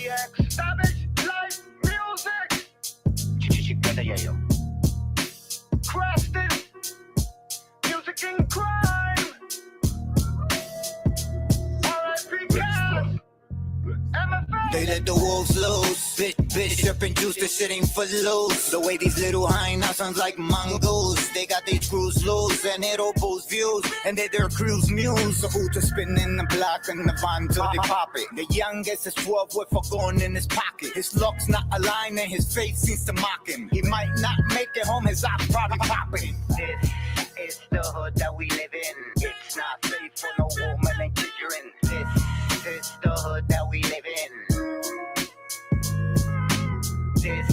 DX, Savage Life Music. Chichichiqueta, Creston, music and crime. R.I.P. Gas, MFA. They let the wolves loose. Bishop and juice, this shit ain't for loose. The way these little hyenas sounds like mongoose. They got their screws loose and it all boosts views. And they their crews muse. So who to spin in the block and the van till they pop it. The youngest is 12 with a gun in his pocket. His looks not aligned and his face seems to mock him. He might not make it home, his eyes probably popping. This is the hood that we live in. It's not safe for no woman and children. This is the hood that we live in. This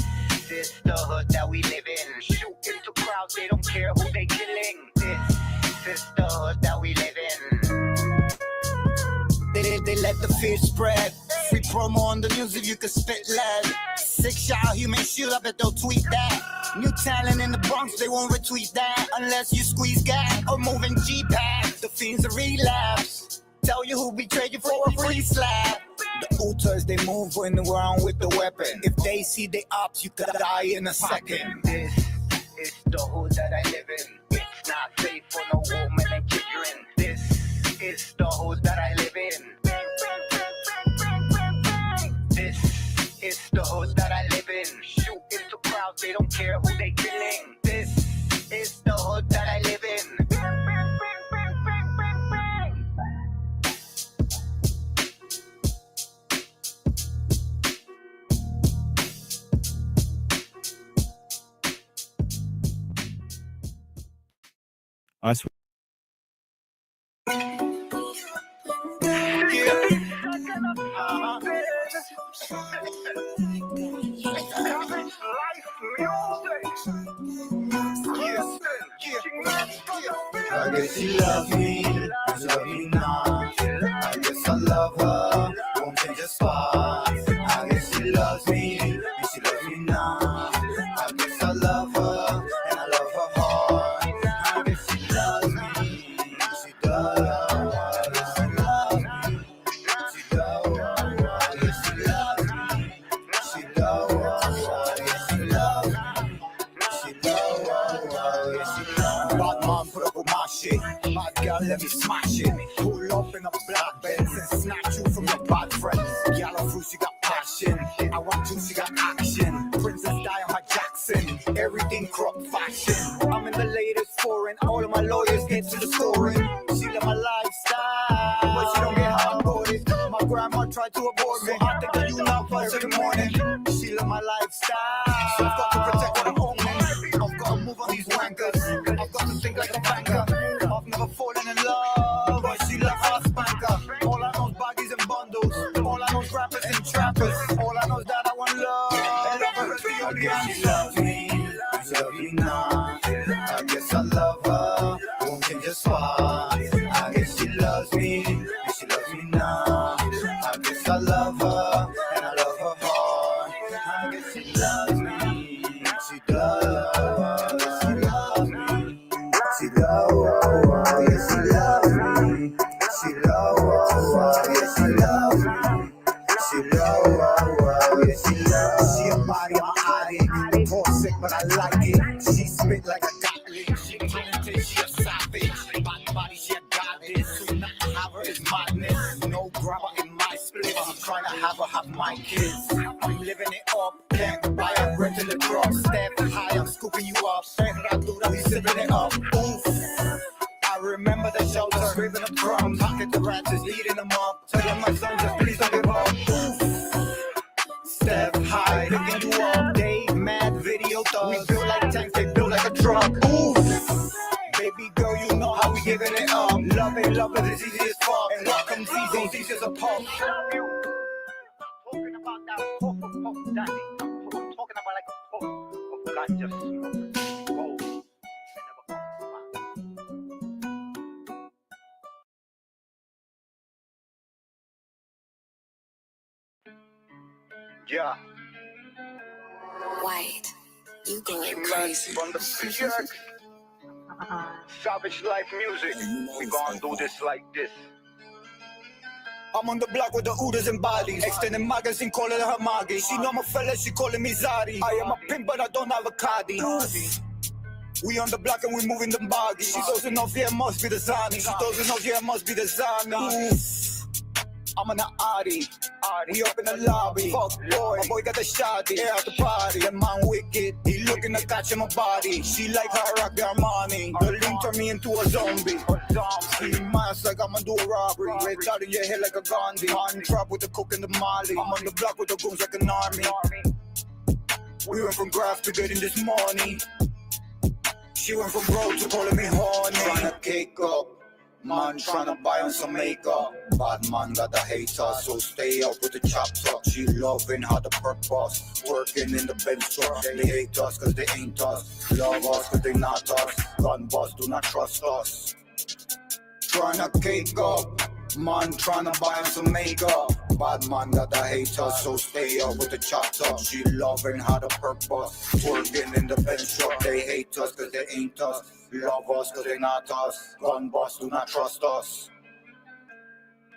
is the hood that we live in. Shoot into crowds, they don't care who they killing. This is the hood that we live in. They let the fear spread. Free promo on the news if you can spit lead. 6-shot human shield, I bet they'll tweet that. New talent in the Bronx, they won't retweet that. Unless you squeeze gas or moving G-pad. The fiends are relapse. Tell you who betrayed you for a free slap. The Utas, they move in the ground with the weapon. If they see the ops, you could die in a second. This is the hood that I live in. It's not safe for no woman and children. This is the hood that I live in. This is the hood that I live in. Shoot into crowds, they don't care who they killing. This is the hood that I live in. I swear. I guess she loves me, I love me not. I guess I love her, won't change a spot. I guess she loves me, and she loves me not. I guess I love her, and I love her hard. I guess she loves me, she does. I guess she loves me, she does. I guess she loves me, she does. I guess she loves me, she does. I guess she loves me. Bad man, put up with my shit. Bad girl, let me smash it. Pull up in a black Benz and snatch you from your bad friends. Yellow fruit, she got passion. I want you, she got action. Princess Diana Jackson, everything crop fashion. I'm in the latest foreign, all of my lawyers get to the scoring. She love my lifestyle, but she don't get how I bought it. My grandma tried to abort me. I think of you now first in the morning. She love my lifestyle, so I've got to protect what I'm owning. I've got to move on these wankers. I've got to think like a banker. I've never fallen in love, but she loves her spanker. All I know is baggies and bundles. All I know is rappers and trappers. All I know is that I want love. I love her as the only one. She loves me, she loves me not. I guess I love her, won't change a spot. I guess she loves me, and she loves me not. I guess I love her, and I love her hard. I guess she loves me, she does. She loves me, she does. Yes, she loves me, she loves. Yes, she loves me, she loves. Yes, she loves. She a body, I'm an addict. Poor sick, but I like it. She spit like a Gatling. She talented, she a savage. Body, she a goddess. To not have her is madness. No grabber in my split. I'm trying to have her have my kids. I'm living it up. Can't buy a rent in the drop. Step high, I'm scooping you up. We sipping it up. Oof. I remember the shelter, scraping the crumbs. Pocket the rats is eating them up. Telling my sons just please don't give up. Oof. Step high, picking you up. They mad video thugs. We build like tanks, they build like a truck. Oof. Baby girl, you know how we giving it up. Love it is easy as fuck. And what comes easy as a pump. Talking about that puff, daddy. I'm talking about like a puff of ganja smoke. Whoa. Never come back. Yeah. White, you going Man, crazy. from the PX, Savage Life Music. We gonna do this like this. I'm on the block with the Udas and bodies. Extending magazine, calling her Maggie. She know I'm a fella, she calling me Zari. I am a pimp, but I don't have a caddy. We on the block and we moving them buggies. She doesn't know if yeah, must be the Zani. She doesn't know if yeah, must be the Zani. I'm an Adi. We up in the lobby. Fuck boy, my boy got the shotty. Air out the party. That man wicked. He looking to catch in my body. She like how I rock the Armani. The link turned me into a zombie. Ski mask like I'ma do a robbery. Red dot in your head like a Gandhi. On trap with the coke and the Molly. I'm on the block with the goons like an army. We went from graft to getting this money. She went from broke to calling me horny. Tryna cake up. Man tryna buy on some makeup. Bad man got the haters, so stay up with the chop talk. She loving how the perk boss. Working in the bench truck. They hate us cause they ain't us. Love us cause they not us. Gun boss do not trust us. Tryna cake up. Man tryna buy on some makeup. Bad man got the haters, so stay up with the chop talk. She loving how the perk boss. Working in the bench truck. They hate us cause they ain't us. Love us cause they not us. Gun boss do not trust us.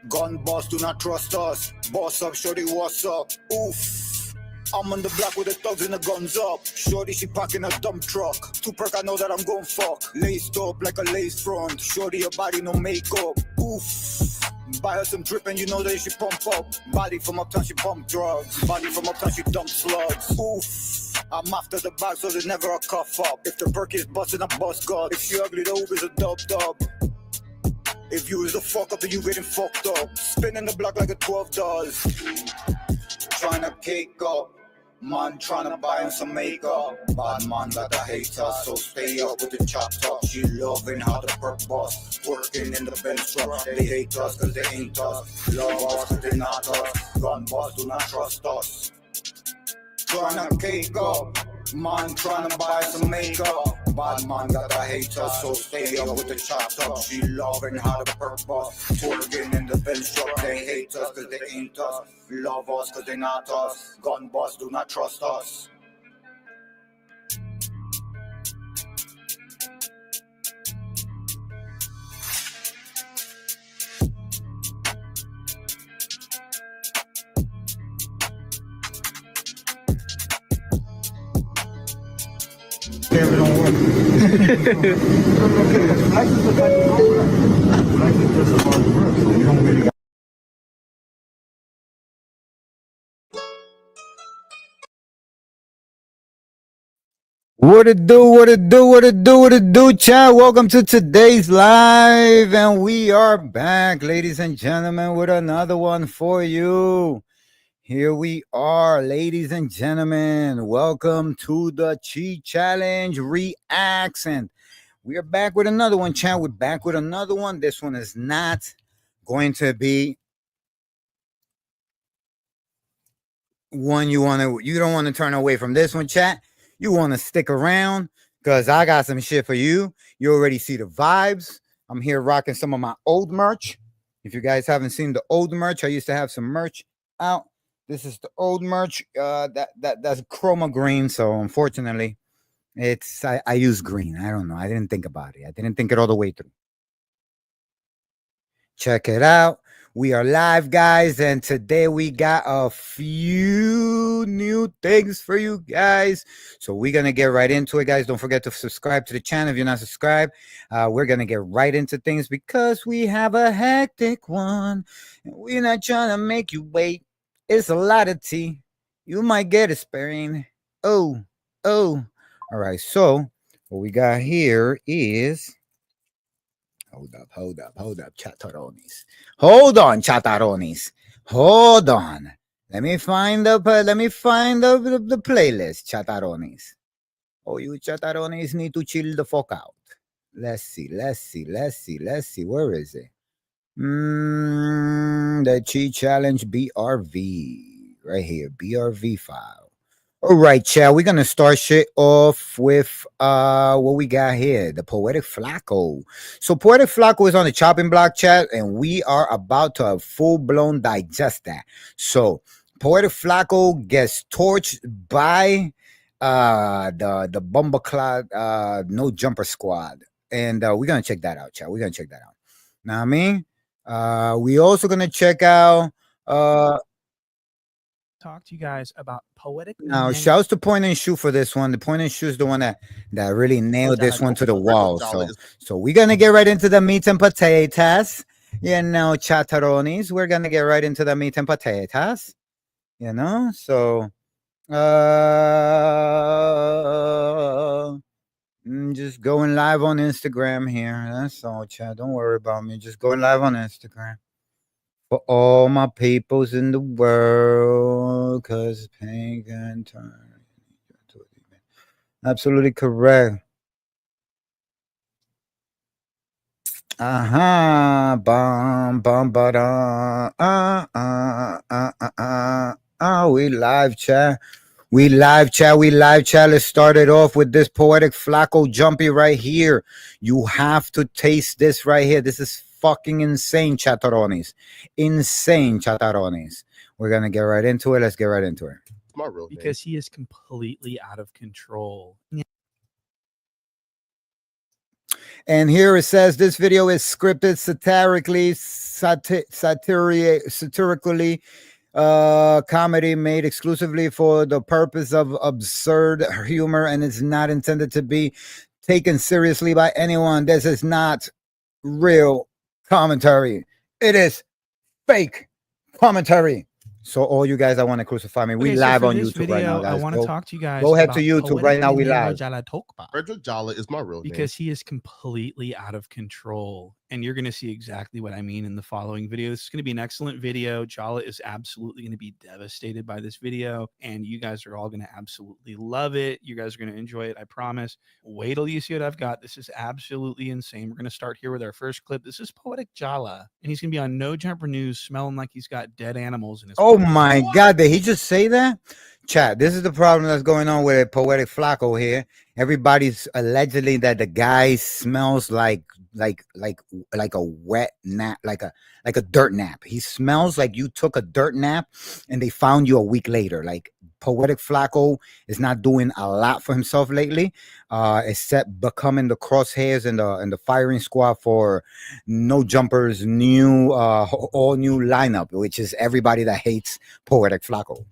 Gun boss do not trust us. Boss up, shorty, what's up? Oof. I'm on the block with the thugs and the guns up. Shorty, she packing a dump truck. Two perk, I know that I'm gon' fuck. Laced up like a lace front. Shorty, her body no makeup. Oof. Buy her some drip and you know that she pump up. Body from uptown, she pump drugs. Body from uptown, she dump slugs. Oof. I'm after the bag, so there's never a cuff up. If the perk is bustin', I bust God. If she ugly, the Uber's a dub. If you is the fuck up, then you getting fucked up. Spinning the block like a 12 does. Tryna cake up. Man tryna buy him some makeup. Bad man got the haters, so stay up with the chop talk. She loving how the perk boss. Working in the bench truck. They hate us cause they ain't us. Love us cause they not us. Gun boss do not trust us. Tryna cake up. Man tryna buy some makeup. Bad man got the haters, so stay up with the chop talk. She loving how the perk boss. Working in the bench truck. They hate us cause they ain't us. Love us cause they not us. Gun boss do not trust us. Camera don't work. Flex is the type of program. Flex is just a hard work, so you don't really got. What it do, chat? Welcome to today's live, and we are back, ladies and gentlemen, with another one for you. Here we are, ladies and gentlemen. Welcome to the Cheat Challenge Reacts, and we are back with another one, chat. We're back with another one. This one is not going to be one you don't want to turn away from this one, chat. You want to stick around because I got some shit for you. You already see the vibes. I'm here rocking some of my old merch. If you guys haven't seen the old merch, I used to have some merch out. This is the old merch. That's chroma green. So unfortunately, I use green. I don't know. I didn't think about it. I didn't think it all the way through. Check it out. We are live, guys, and today we got a few new things for you guys. So we're going to get right into it, guys. Don't forget to subscribe to the channel if you're not subscribed. We're going to get right into things because we have a hectic one. And we're not trying to make you wait. It's a lot of tea. You might get a sparing. Oh. All right, so what we got here is... Hold up, chataronis. Hold on, chataronis. Hold on. Let me find the playlist, chataronis. Oh, you chataronis need to chill the fuck out. Let's see. Where is it? The Cheat Challenge BRV. Right here, BRV file. All right, chat. We're gonna start shit off with what we got here, the Poetic Flacco. So Poetic Flacco is on the chopping block, chat, and we are about to full-blown digest that. So Poetic Flacco gets torched by the Bumbleclad No Jumper Squad. And we're gonna check that out, chat. We're gonna check that out. Know what I mean? We also gonna check out. Talk to you guys about poetic. Now, shouts to Point and Shoot for this one. The Point and Shoot is the one that really nailed this one to the wall. So we're gonna get right into the meat and potatoes. You know, chataronis. We're gonna get right into the meat and potatoes. You know, so just going live on Instagram here. That's all, chat. Don't worry about me. Just going live on Instagram. For all my peoples in the world, cause pain can turn. Absolutely correct. Bum bum ba we live chat. We live chat. Let's start it off with this poetic flaco jumpy right here. You have to taste this right here. This is fucking insane, chatarones. Insane, chatarones. We're gonna get right into it. Let's get right into it. My real name. Because he is completely out of control. And here it says this video is scripted satirically comedy made exclusively for the purpose of absurd humor and is not intended to be taken seriously by anyone. This is not real commentary. It is fake commentary. So all you guys that want to crucify me, we live on YouTube video, right now, guys. I want to talk to you guys. Go ahead to YouTube right now. We live. Frederick Jala is my real name. Because he is completely out of control. And you're going to see exactly what I mean in the following video. This is going to be an excellent video. Jala is absolutely going to be devastated by this video. And you guys are all going to absolutely love it. You guys are going to enjoy it. I promise. Wait till you see what I've got. This is absolutely insane. We're going to start here with our first clip. This is Poetic Jala. And he's going to be on No Jumper News smelling like he's got dead animals in his Oh my God. Did he just say that? Chat, this is the problem that's going on with Poetic Flaco here. Everybody's allegedly that the guy smells like a wet nap, like a dirt nap. He smells like you took a dirt nap and they found you a week later. Like Poetic Flaco is not doing a lot for himself lately, except becoming the crosshairs and the firing squad for No Jumper's new all new lineup, which is everybody that hates Poetic Flaco.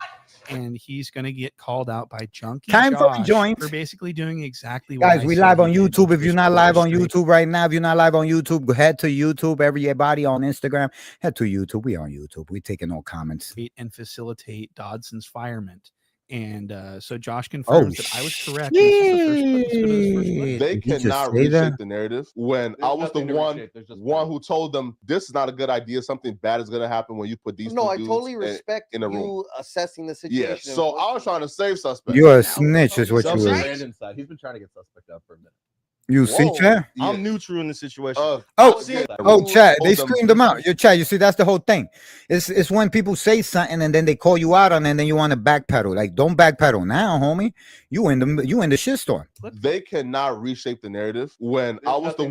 And he's going to get called out by Junkie Time for Josh joint. for basically doing exactly Guys, what I we said live he on did YouTube. If with you're this not live on stream. YouTube right now, if you're not live on YouTube, go head to YouTube. Everybody on Instagram, head to YouTube. We on YouTube. We taking all comments. And facilitate Dodson's firement. And so Josh confirms that I was correct. This is the first clip. Let's go to this first clip. They Did he just cannot say reshape that? the narrative when I was the one who told them this is not a good idea. Something bad is going to happen when you put these. No, two I dudes totally in respect a room. you assessing the situation. Yeah, so I was trying to save suspect. You're a snitch, is what you is. Brandon's side. He's been trying to get suspect up for a minute. You see, chat? Yeah. I'm neutral in the situation. Chat, they screamed them out. Your chat, you see, that's the whole thing. It's when people say something and then they call you out on it and then you want to backpedal. Like, don't backpedal now, homie. You in the shitstorm. They cannot reshape the narrative when I was the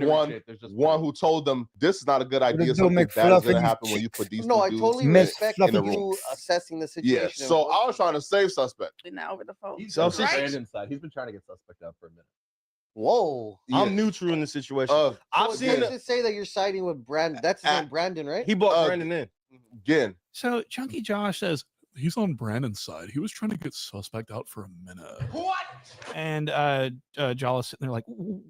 one who told them this is not a good idea. Something bad is going to happen when you put these. No, I two totally dudes respect in a room. you assessing the situation. Yeah, so I was trying to save suspect. Now over the phone. He's on Brandon's side. He's been trying to get suspect up for a minute. Whoa. I'm neutral in the situation. I've seen it. Say that you're siding with Brandon. That's his name, Brandon, right? He brought Brandon in. Again. So Junkie Josh says he's on Brandon's side. He was trying to get suspect out for a minute. What? And Jala's sitting there like, ooh.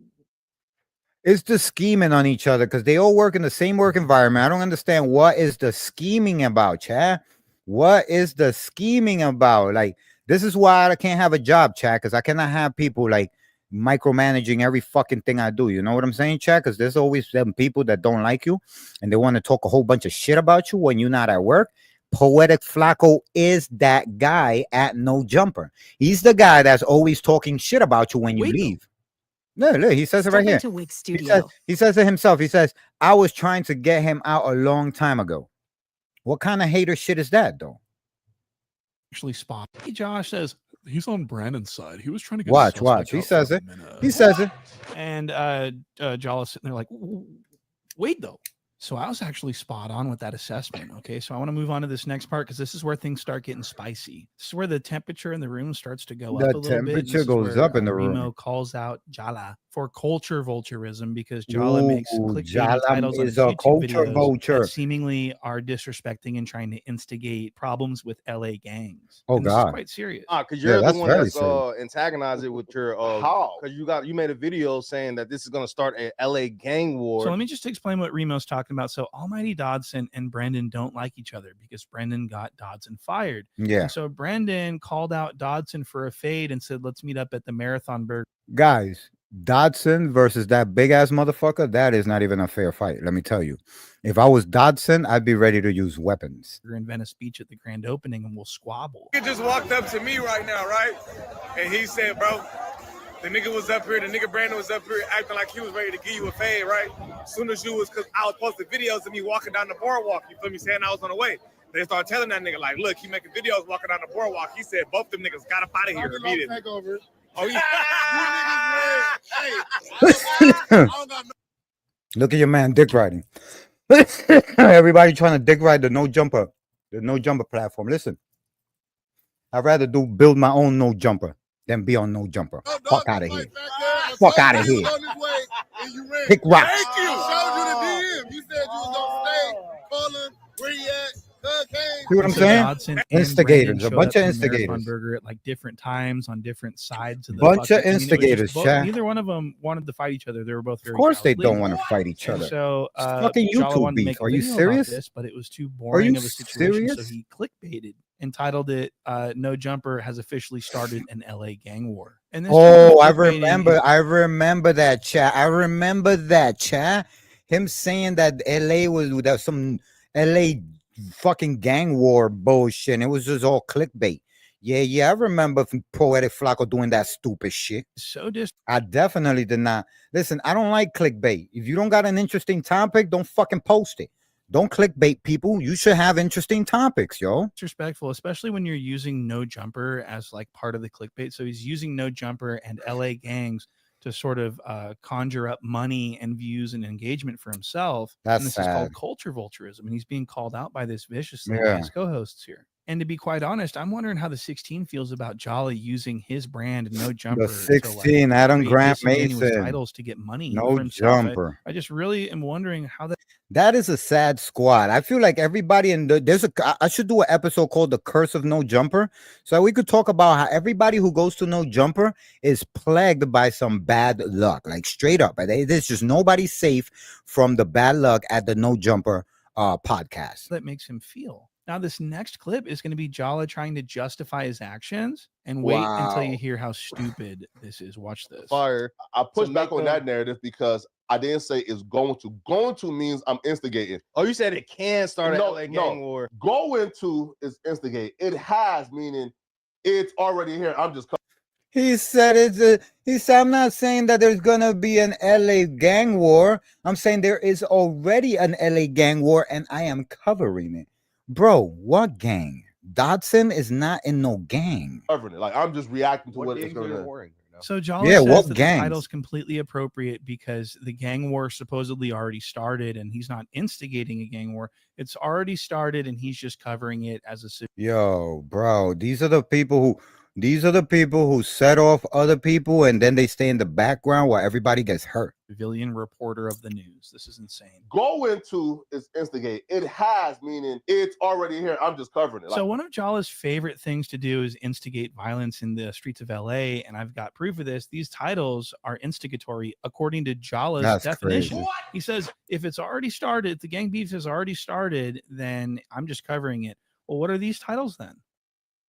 It's the scheming on each other because they all work in the same work environment. I don't understand what is the scheming about, chat. What is the scheming about? Like, this is why I can't have a job, chat, because I cannot have people like micromanaging every fucking thing I do. You know what I'm saying, chat? Because there's always them people that don't like you and they want to talk a whole bunch of shit about you when you're not at work. Poetic Flaco is that guy at No Jumper. He's the guy that's always talking shit about you when you leave. No, look, he says it right here. He says it himself. He says, I was trying to get him out a long time ago. What kind of hater shit is that, though? Actually, spot. Josh says he's on Brandon's side. He was trying to get watch. He says it. He says it. And Jala's sitting there like, wait though. So I was actually spot on with that assessment. Okay, so I want to move on to this next part because this is where things start getting spicy. This is where the temperature in the room starts to go up The a little bit. And temperature this is goes where up in the room. Remo calls out Jala for culture vulturism because Jala makes Ooh, clickbaity Jala titles on is his a YouTube culture videos vulture. that seemingly are disrespecting and trying to instigate problems with LA gangs. Oh, and this is God. quite serious. Because Yeah, you're the that's one very that's serious. antagonized it with your How? because you made a video saying that this is gonna start a LA gang war. So let me just explain what Remo's talking about. So Almighty Dodson and Brendan don't like each other because Brendan got Dodson fired. Yeah. And so Brendan called out Dodson for a fade and said, let's meet up at the Marathon Burger Guys, Dodson versus that big ass motherfucker, that is not even a fair fight. Let me tell you. If I was Dodson, I'd be ready to use weapons. in Venice Beach at the grand opening and we'll squabble. He just walked up to me right now, right? And he said, bro, the nigga was up here, the nigga Brandon was up here acting like he was ready to give you a fade, right? As soon as you was, because I was posting videos of me walking down the boardwalk, you feel me, saying I was on the way. They started telling that nigga, like, look, he making videos walking down the boardwalk. He said, both them niggas got up out of here immediately. Oh, yeah. Look at your man dick riding. Everybody trying to dick ride the no jumper platform. Listen, I'd rather build my own no jumper than be on no jumper. Fuck out of here. Fuck out of here. Pick rocks. Thank you. Showed you the DM. You said you was on stage. Call him. Where he at? See what I'm So saying? Dodson and Instigators, Brendan a showed bunch up of to the Marathon instigators. Burger at like different times on different sides of the Bunch of fucking- I mean, it was just instigators, both- chat. Neither one of them wanted to fight each other. They were both very Of course they cowardly. don't want to fight each And other. so It's fucking Jala YouTube wanted to beef. make a Are you video serious? about this, but it was too boring you of a situation, so serious? he clickbaited and titled it "No Jumper has officially started an LA gang war." And this Oh, I type of clickbaiting remember that chat. I remember that chat. Him saying that LA was that some LA fucking gang war bullshit. And it was just all clickbait. Yeah, I remember Poetic Flacco doing that stupid shit. So I definitely did not. Listen, I don't like clickbait. If you don't got an interesting topic, don't fucking post it. Don't clickbait people. You should have interesting topics, yo. disrespectful, especially when you're using No Jumper as like part of the clickbait. So he's using No Jumper and LA gangs to sort of conjure up money and views and engagement for himself. That's and this is called sad. culture vulturism. And he's being called out by this viciously Yeah. by his co-hosts here. And to be quite honest, I'm wondering how the 16 feels about Jolly using his brand No Jumper. The 16, Adam create Grant disingenuous Mason. titles to get money No for himself. Jumper. I just really am wondering how that That is a sad squad. I feel like everybody I should do an episode called The Curse of No Jumper. So we could talk about how everybody who goes to No Jumper is plagued by some bad luck, like straight up. There's just nobody safe from the bad luck at the No Jumper podcast. that makes him feel. Now, this next clip is going to be Jala trying to justify his actions, and wait until you Wow. hear how stupid this is. Watch this. Fire. I pushed To back make on them- that narrative because I didn't say it's going to. Going to means I'm instigating. Oh, you said it can start a No, LA no. gang war. Go into is instigate. It has, meaning it's already here. I'm just He said he said, I'm not saying that there's gonna be an LA gang war. I'm saying there is already an LA gang war, and I am covering it. Bro, what gang? Dodson is not in no gang. covering it. Like I'm just reacting to what it's gangs going are to. you warring right now? So Jala Yeah, says what that gangs? the title's completely appropriate because the gang war supposedly already started, and he's not instigating a gang war. It's already started, and he's just covering it as a Yo, bro, these are the people who set off other people, and then they stay in the background while everybody gets hurt. civilian reporter of the news. This is insane. Go into is instigate. It has, meaning it's already here. I'm just covering it. Like, So one of Jala's favorite things to do is instigate violence in the streets of LA, and I've got proof of this. These titles are instigatory according to Jala's That's definition. crazy. He says if it's already started, if the gang beef has already started, then I'm just covering it. Well, what are these titles then?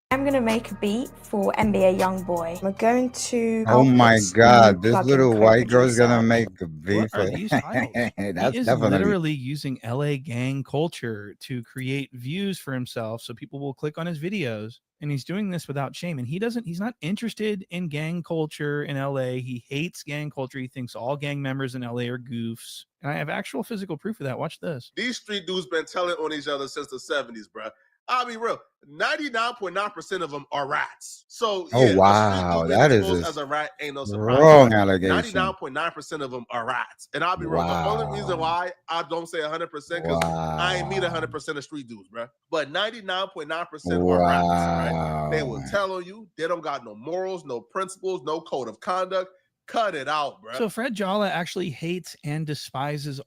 I'm going to make a beat for NBA Youngboy. We're going to... Oh my output God, this plugin little white girl's gonna co-producer. make a beef. What are these titles? That's He is definitely literally using LA gang culture to create views for himself so people will click on his videos, and he's doing this without shame. And he's not interested in gang culture in LA. He hates gang culture. He thinks all gang members in LA are goofs. And I have actual physical proof of that. Watch this. these street dudes been telling on each other since the 70s, bro. I'll be real. 99.9% of them are rats. So Oh, yeah, wow, a street dude that being is exposed a as a rat ain't no surprise. wrong allegation. 99.9% of them are rats. And I'll be real. The only reason why I don't say 100% because I ain't meet 100% of street dudes, bro. But 99.9% are rats. Right? They will tell on you. They don't got no morals, no principles, no code of conduct. Cut it out, bro. So Fred Jala actually hates and despises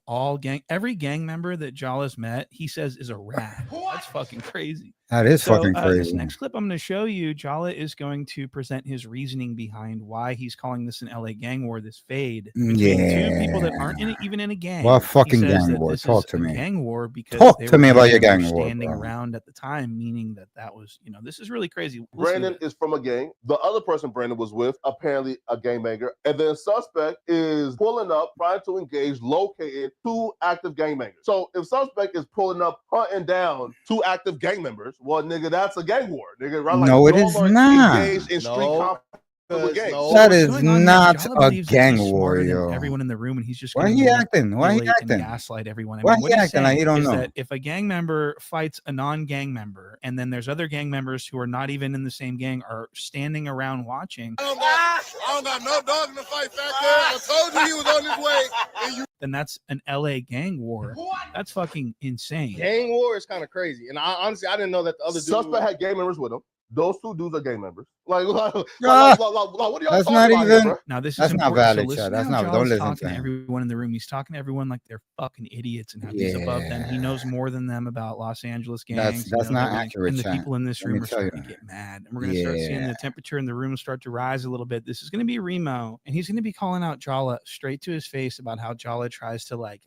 every gang member that Jala's met. He says is a rat. That's fucking crazy. That is fucking crazy. This next clip I'm going to show you, Jala is going to present his reasoning behind why he's calling this an LA gang war, this fade between two people that aren't even in a gang. What fucking gang war? Talk to me. Gang war because talk to me about your gang war. Standing around at the time, meaning that was, this is really crazy. Brandon is from a gang. The other person Brandon was with, apparently a gangbanger. And then suspect is pulling up, trying to engage, locating 2 active gangbangers. So if suspect is pulling up, hunting down 2 active gang members, well, nigga, that's a gang war. Nigga, right? No, it is not. Engaged in street conflict. That is not a gang war, yo. Everyone in the room, and he's just why he acting? Why he acting? Gaslight everyone. Why he acting like he don't know? That if a gang member fights a non-gang member, and then there's other gang members who are not even in the same gang are standing around watching. I don't got no dog in the fight back there. I told you he was on his way. And then that's an LA gang war. That's fucking insane. Gang war is kind of crazy. And honestly, I didn't know that the other suspect had gang members with him. Those 2 dudes are gang members. What are y'all that's talking not about even. here, now this that's is not valid, Chad. That's not. Don't listen talking to him. Everyone in the room. He's talking to everyone like they're fucking idiots and how he's above them. He knows more than them about Los Angeles gangs. That's not accurate. And the Chad. people in this room are starting to get mad, and we're gonna start seeing the temperature in the room start to rise a little bit. This is gonna be Remo, and he's gonna be calling out Jala straight to his face about how Jala tries to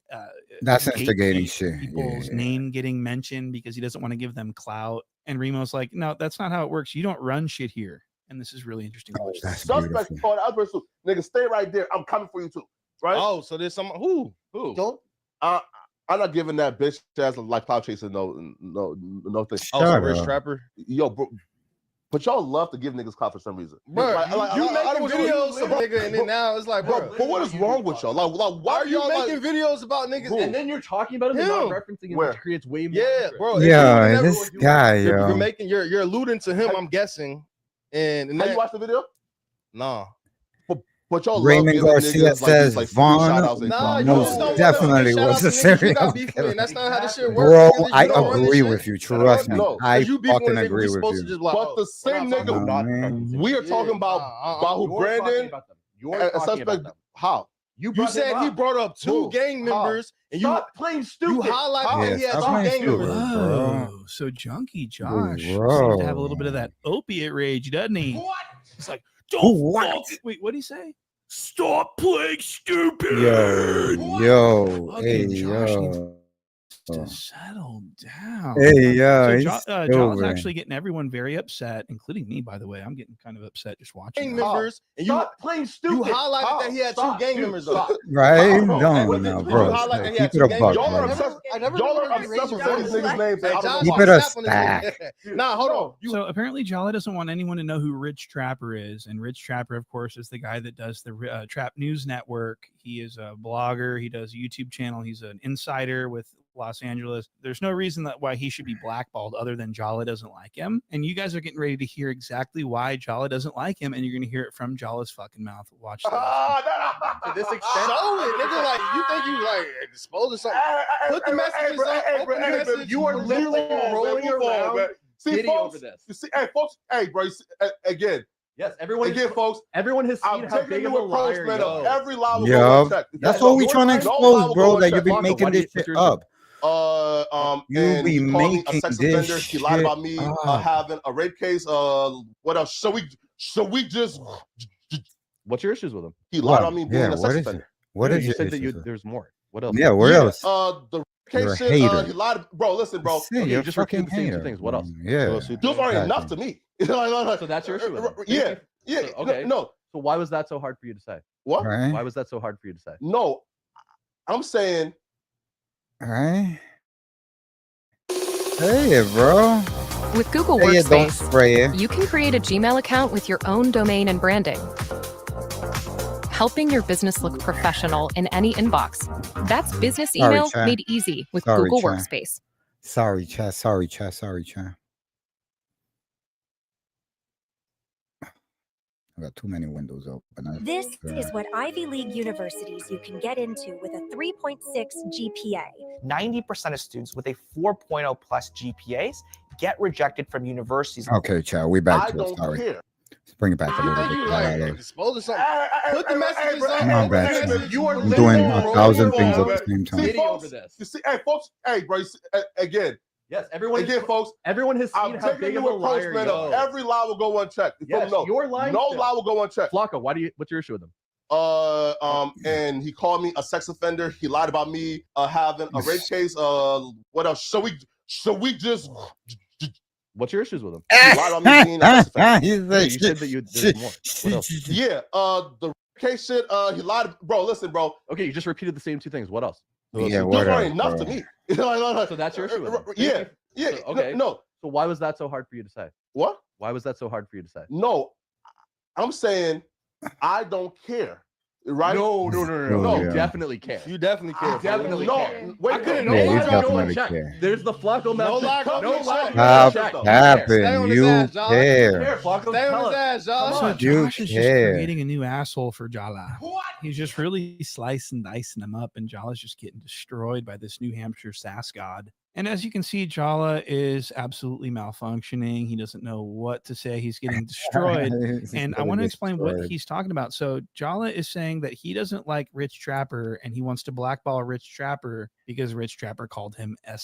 that's instigating shit. People's name getting mentioned because he doesn't want to give them clout. And Remo's like, no, that's not how it works. You don't run shit here. And this is really interesting. Suspect called out person. Nigga, stay right there. I'm coming for you too. Right? Oh, so there's someone who? Don't. I'm not giving that bitch as like cloud chaser no thing. Oh, so Rich Trapper. Yo, bro. But y'all love to give niggas clout for some reason. Bro, you making videos about nigga, and then now it's like, bro, but what is wrong with y'all? Like why are you making videos about niggas? Who? And then you're talking about him and not referencing him, which creates way more. Yeah, bro. Yeah, this guy, yo. You're alluding to him, I'm guessing. And have you watched the video? Nah. But y'all Raymond Garcia says Vaughn most definitely was a serial killer. That's not how this shit works. Bro, I agree with you. Trust me. I fucking agree with you. But the same nigga, we are talking about who Brandon and suspect. How? You said he brought up 2 gang members, and stop playing stupid. You highlighted that he had 2 gang members. Oh, so Junkie Josh seems to have a little bit of that opiate rage, doesn't he? What? It's like, wait, what did he say? Stop playing stupid. Yo, hey, yo. To settle down. Hey, yo, so John's actually getting everyone very upset, including me, by the way. I'm getting kind of upset just watching. Gang members, and you playing stupid. You highlighted that he had 2 gang members, though. Right? No, bro. Keep it a buck, y'all are obsessed with these niggas' names. Keep it a stack. Nah, hold on. So apparently Jala doesn't want anyone to know who Rich Trapper is. And Rich Trapper, of course, is the guy that does the Trap News Network. He is a blogger. He does a YouTube channel. He's an insider with Los Angeles. There's no reason why he should be blackballed other than Jala doesn't like him. And you guys are getting ready to hear exactly why Jala doesn't like him, and you're going to hear it from Jala's fucking mouth. Watch this. To this extent, show it, nigga. Like you think you like exposing something? Put the messages up. You are literally rolling around. See, folks, you see, hey, folks, hey, bro, again. Yes, everyone. Again, folks, everyone has seen how big of a liar. Every lie check. That's what we trying to expose, bro. That you be making this shit up. You be making a sex this offender. shit. He lied about me having a rape case. What else? So we just. What's your issues with him? He lied on me being a sex offender. What is you said that there's more? What else? Yeah, what else? The case shit. He lied, bro. Listen, bro. You're just fucking hater. Things. What else? Yeah, those aren't enough to me. So that's your issue with him. Yeah. Okay. No. So why was that so hard for you to say? What? Right. Why was that so hard for you to say? No, I'm saying. All right. Hey, bro. With Google Workspace, you can create a Gmail account with your own domain and branding, helping your business look professional in any inbox. That's business email made easy with Google Workspace. Sorry, chat. I got too many windows open. This is what Ivy League universities you can get into with a 3.6 GPA. 90% of students with a 4.0 plus GPAs get rejected from universities. Okay, child, we back I to it. don't Sorry. care. Let's bring it back a You little think you bit. like dispose of something? Put the messages up. Come on, Put the Betsy. messages. You are I'm doing living 1,000 wrong, things at bro. the same time. See, folks, you see, hey, folks, hey, bro, you see, again, Yes, everyone. again, folks, Everyone has I'm seen how taking big a of a new approach, liar man. you Of are. every lie will go unchecked. You Yes, know, you're lying no still. lie will go unchecked. Flocka, what's your issue with him? And he called me a sex offender. He lied about me having a rape case. What else? So we just. What's your issues with him? He lied about me being a sex offender. You said that there's more. What else? Yeah, the case shit. He lied, bro. Listen, bro. Okay, you just repeated the same two things. What else? Yeah, Those what aren't else, enough bro? to me. So that's your issue with him. Yeah, yeah. So, okay. No. So why was that so hard for you to say? What? Why was that so hard for you to say? No, I'm saying I don't care. Right? No. Oh, You yeah. definitely care. You definitely care. Definitely No, care. wait. I couldn't Yeah, you know. definitely Check. care. There's the Flocko No message. lie, No lie. Stop Check. Stay on tapping. his You ass, Jala. care. Flocko, Stay on tell his us. ass, y'all. So You Josh is just care. creating a new asshole for Jala. He's just really slicing, dicing him up, and Jala's just getting destroyed by this New Hampshire sass god. And as you can see, Jala is absolutely malfunctioning. He doesn't know what to say. He's getting destroyed. And I want to explain what he's talking about. So Jala is saying that he doesn't like Rich Trapper, and he wants to blackball Rich Trapper because Rich Trapper called him a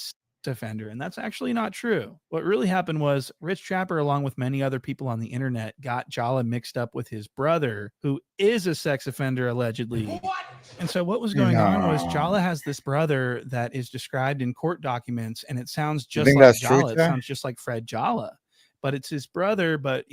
offender, and that's actually not true. What really happened was Rich Trapper, along with many other people on the internet, got Jala mixed up with his brother, who is a sex offender allegedly. What? And so what was going on was Jala has this brother that is described in court documents, and it sounds just think like that's true, Jala. It Chad? sounds just like Fred Jala. But it's his brother, but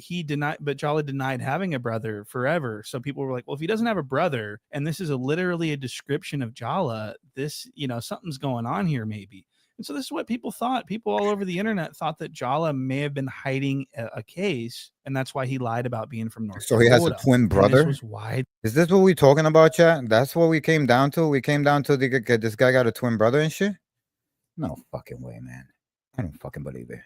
Jala denied having a brother forever. So people were like, well, if he doesn't have a brother, and this is literally a description of Jala, this, something's going on here maybe. And so this is what people thought. People all over the internet thought that Jala may have been hiding a case, and that's why he lied about being from North So he has a Dakota. twin And brother? this was wide. Is this what we talking about, chat? That's what we came down to? We came down to this guy got a twin brother and shit? No fucking way, man. I don't fucking believe it.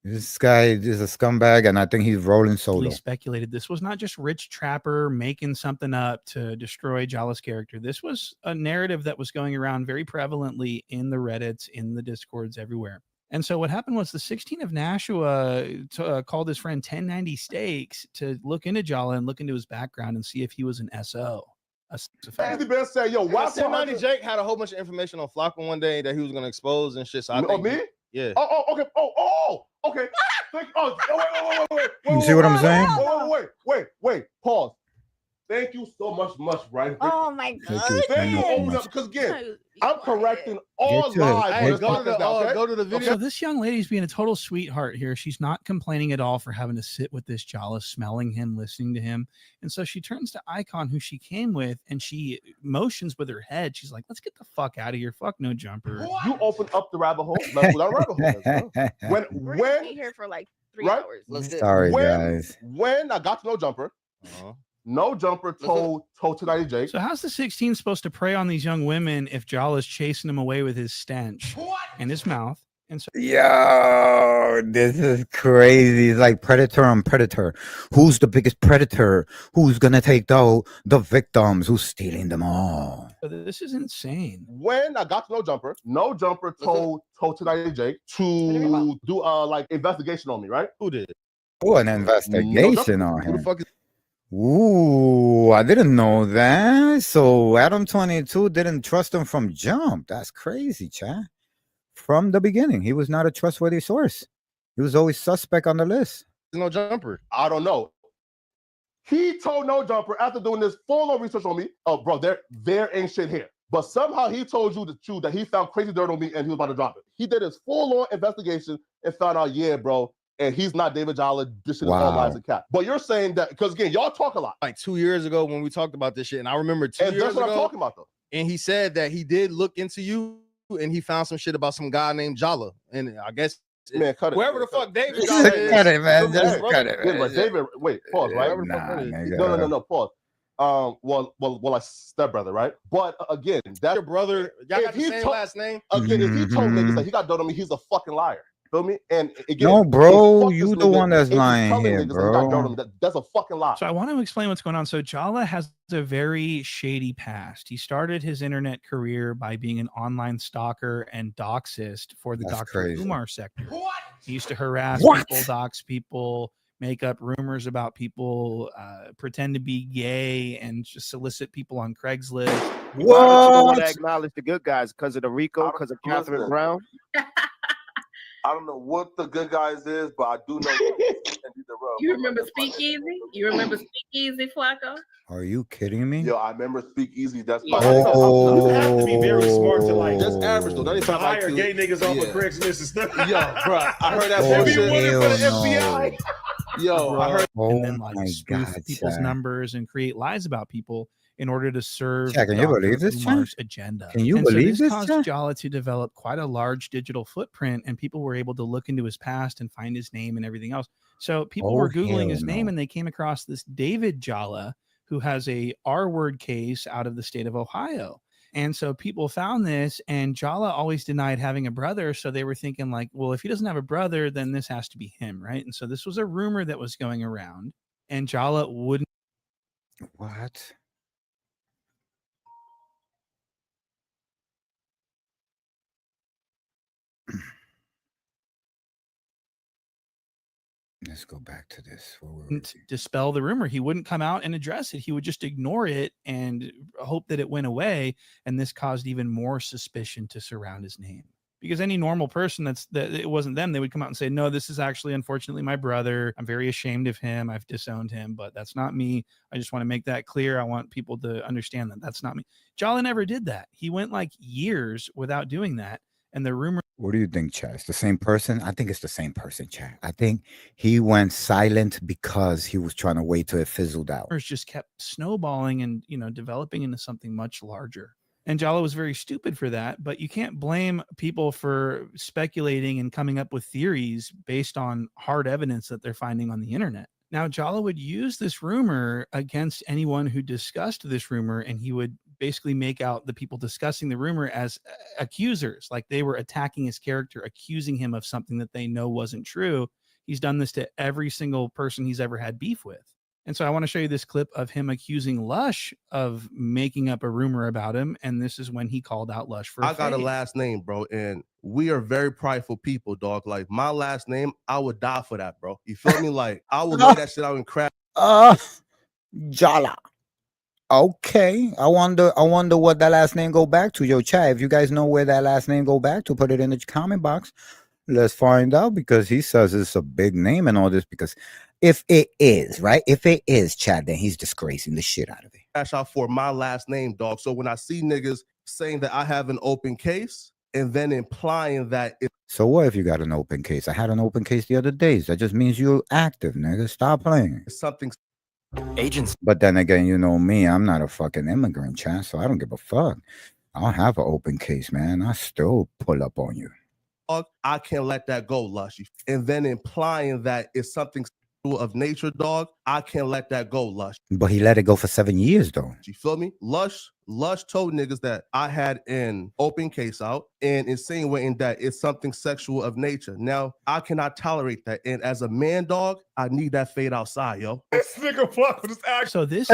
This guy is a scumbag, and I think he's rolling solo. Speculated this was not just Rich Trapper making something up to destroy Jala's character. This was a narrative that was going around very prevalently in the Reddits, in the Discords, everywhere. And so what happened was the 16 of Nashua called his friend 1090 Steaks to look into Jala and look into his background and see if he was an SO. Andy Ben said, "Yo, why 1090 Jake had a whole bunch of information on Flocka one day that he was gonna expose and shit." So I think me? Yeah. Oh, okay. Okay. Wait. You see what I'm saying? Wait. Pause. Thank you so much, Brian. Oh my Thank you. Thank you. Open up, because again, I'm correcting all Get to it. lies. Hey, on this go to the podcast now, okay? go to the video. So this young lady's being a total sweetheart here. She's not complaining at all for having to sit with this Jala, smelling him, listening to him. And so she turns to Icon, who she came with, and she motions with her head. She's like, let's get the fuck out of here. Fuck no jumper. You opened up the rabbit hole. Let's go down the rabbit hole. We're gonna be here for like 3 Right? hours. Let's get Sorry, when, guys. When I got to No Jumper, No Jumper told 1090 Jake. So how's the 16 supposed to prey on these young women if Jala's chasing him away with his stench in his mouth? And so Yo, this is crazy. It's like Predator on Predator. Who's the biggest predator? Who's gonna take the victims? Who's stealing them all? this is insane. When I got to No Jumper told 1090 Jake to do like investigation on me, right? Who did? Oh, an investigation on Who the him. fuck is? Ooh, I didn't know that. So Adam 22 didn't trust him from jump. That's crazy, chat. From the beginning, he was not a trustworthy source. He was always suspect on the list. No Jumper. I don't know. He told No Jumper after doing this full-on research on me. Oh, bro, there ain't shit here. But somehow he told you the truth that he found crazy dirt on me and he was about to drop it. He did his full-on investigation and found out, yeah, bro, and he's not David Jala. This shit is all lies and cap. But you're saying that because again, y'all talk a lot. Like 2 years ago when we talked about this shit, and I remember 2 And years that's what ago. I'm talking about, though. And he said that he did look into you, and he found some shit about some guy named Jala. And I guess Man, cut it. wherever the fuck David Just Jala is, cut it, man. from Just his cut brother. it, Yeah, man. but David, wait, pause, Yeah, right? wherever the fuck that is. Nigga. No, pause. Well, like stepbrother, right? But again, that Your brother, y'all got the he same told- last name. again, if he told Mhm. niggas that he got dirt on me, he's a fucking liar. Feel me? And again, No, bro, fuck you this the nigga one that's if he's lying telling here, niggas that he got dirt bro. on me. That's a fucking lie. So I want to explain what's going on. So Jala has a very shady past. He started his internet career by being an online stalker and doxist for the That's Dr. crazy. Umar sector. He used to harass What? people, dox people, make up rumors about people, pretend to be gay, and just solicit people on Craigslist. Why don't you want to What? acknowledge the good guys because of the Rico, because of Catherine Listen. Brown? I don't know what the good guys is, but I do know. You remember Speakeasy? You remember Speakeasy, Flacco? Are you kidding me? Yo, I remember Speakeasy. That's my. Oh, You have to be very smart to like That's average though. That ain't to like hire gay niggas off of Craigslist and stuff. Yo, bro, I heard that Oh, They be bullshit. wanted for the hell FBI. Yo, I heard. Oh and then like my spoof God, people's Chad. numbers and create lies about people in order to serve Chad, can you Dr. believe this, Chad? Umar's agenda. Can you And so believe this this, caused Chad? Jala to develop quite a large digital footprint, and people were able to look into his past and find his name and everything else. So people were Googling his name, and they came across this David Jala, who has a R-word case out of the state of Ohio. And so people found this, and Jala always denied having a brother. So they were thinking like, well, if he doesn't have a brother, then this has to be him, right? And so this was a rumor that was going around, and Jala wouldn't. What? Let's go back to this. Dispel the rumor. He wouldn't come out and address it. He would just ignore it and hope that it went away. And this caused even more suspicion to surround his name. Because any normal person that it wasn't them, they would come out and say, no, this is actually unfortunately my brother. I'm very ashamed of him. I've disowned him, but that's not me. I just want to make that clear. I want people to understand that that's not me. Jala never did that. He went like years without doing that. And the rumor. What do you think, Chad? It's the same person? I think it's the same person, Chad. I think he went silent because he was trying to wait till it fizzled out. Just kept snowballing and, developing into something much larger. And Jala was very stupid for that, but you can't blame people for speculating and coming up with theories based on hard evidence that they're finding on the internet. Now, Jala would use this rumor against anyone who discussed this rumor, and he would basically make out the people discussing the rumor as accusers, like they were attacking his character, accusing him of something that they know wasn't true. He's done this to every single person he's ever had beef with. And so I want to show you this clip of him accusing Lush of making up a rumor about him. And this is when he called out Lush for I got a last name, bro, and we are very prideful people, dog. Like my last name, I would die for that, bro. You feel me? Like I would lay that shit out and crap. Jala. Okay. I wonder what that last name go back to. Yo, Chad, if you guys know where that last name go back to, put it in the comment box. Let's find out, because he says it's a big name and all this. Because if it is, right? If it is, Chad, then he's disgracing the shit out of it. Cash out for my last name, dog. So when I see niggas saying that I have an open case and then implying that so what if you got an open case? I had an open case the other days. That just means you're active, nigga. Stop playing. Something agents. But then again, you know me, I'm not a fucking immigrant, Chad, so I don't give a fuck. I'll have an open case, man. I still pull up on you. I can't let that go, Lush. And then implying that it's something of nature, dog. I can't let that go, Lush. But he let it go for 7 years, though. You feel me? Lush told niggas that I had an open case out and insinuating that it's something sexual of nature. Now, I cannot tolerate that. And as a man, dog, I need that fade outside, yo. This nigga fuck with this act. So this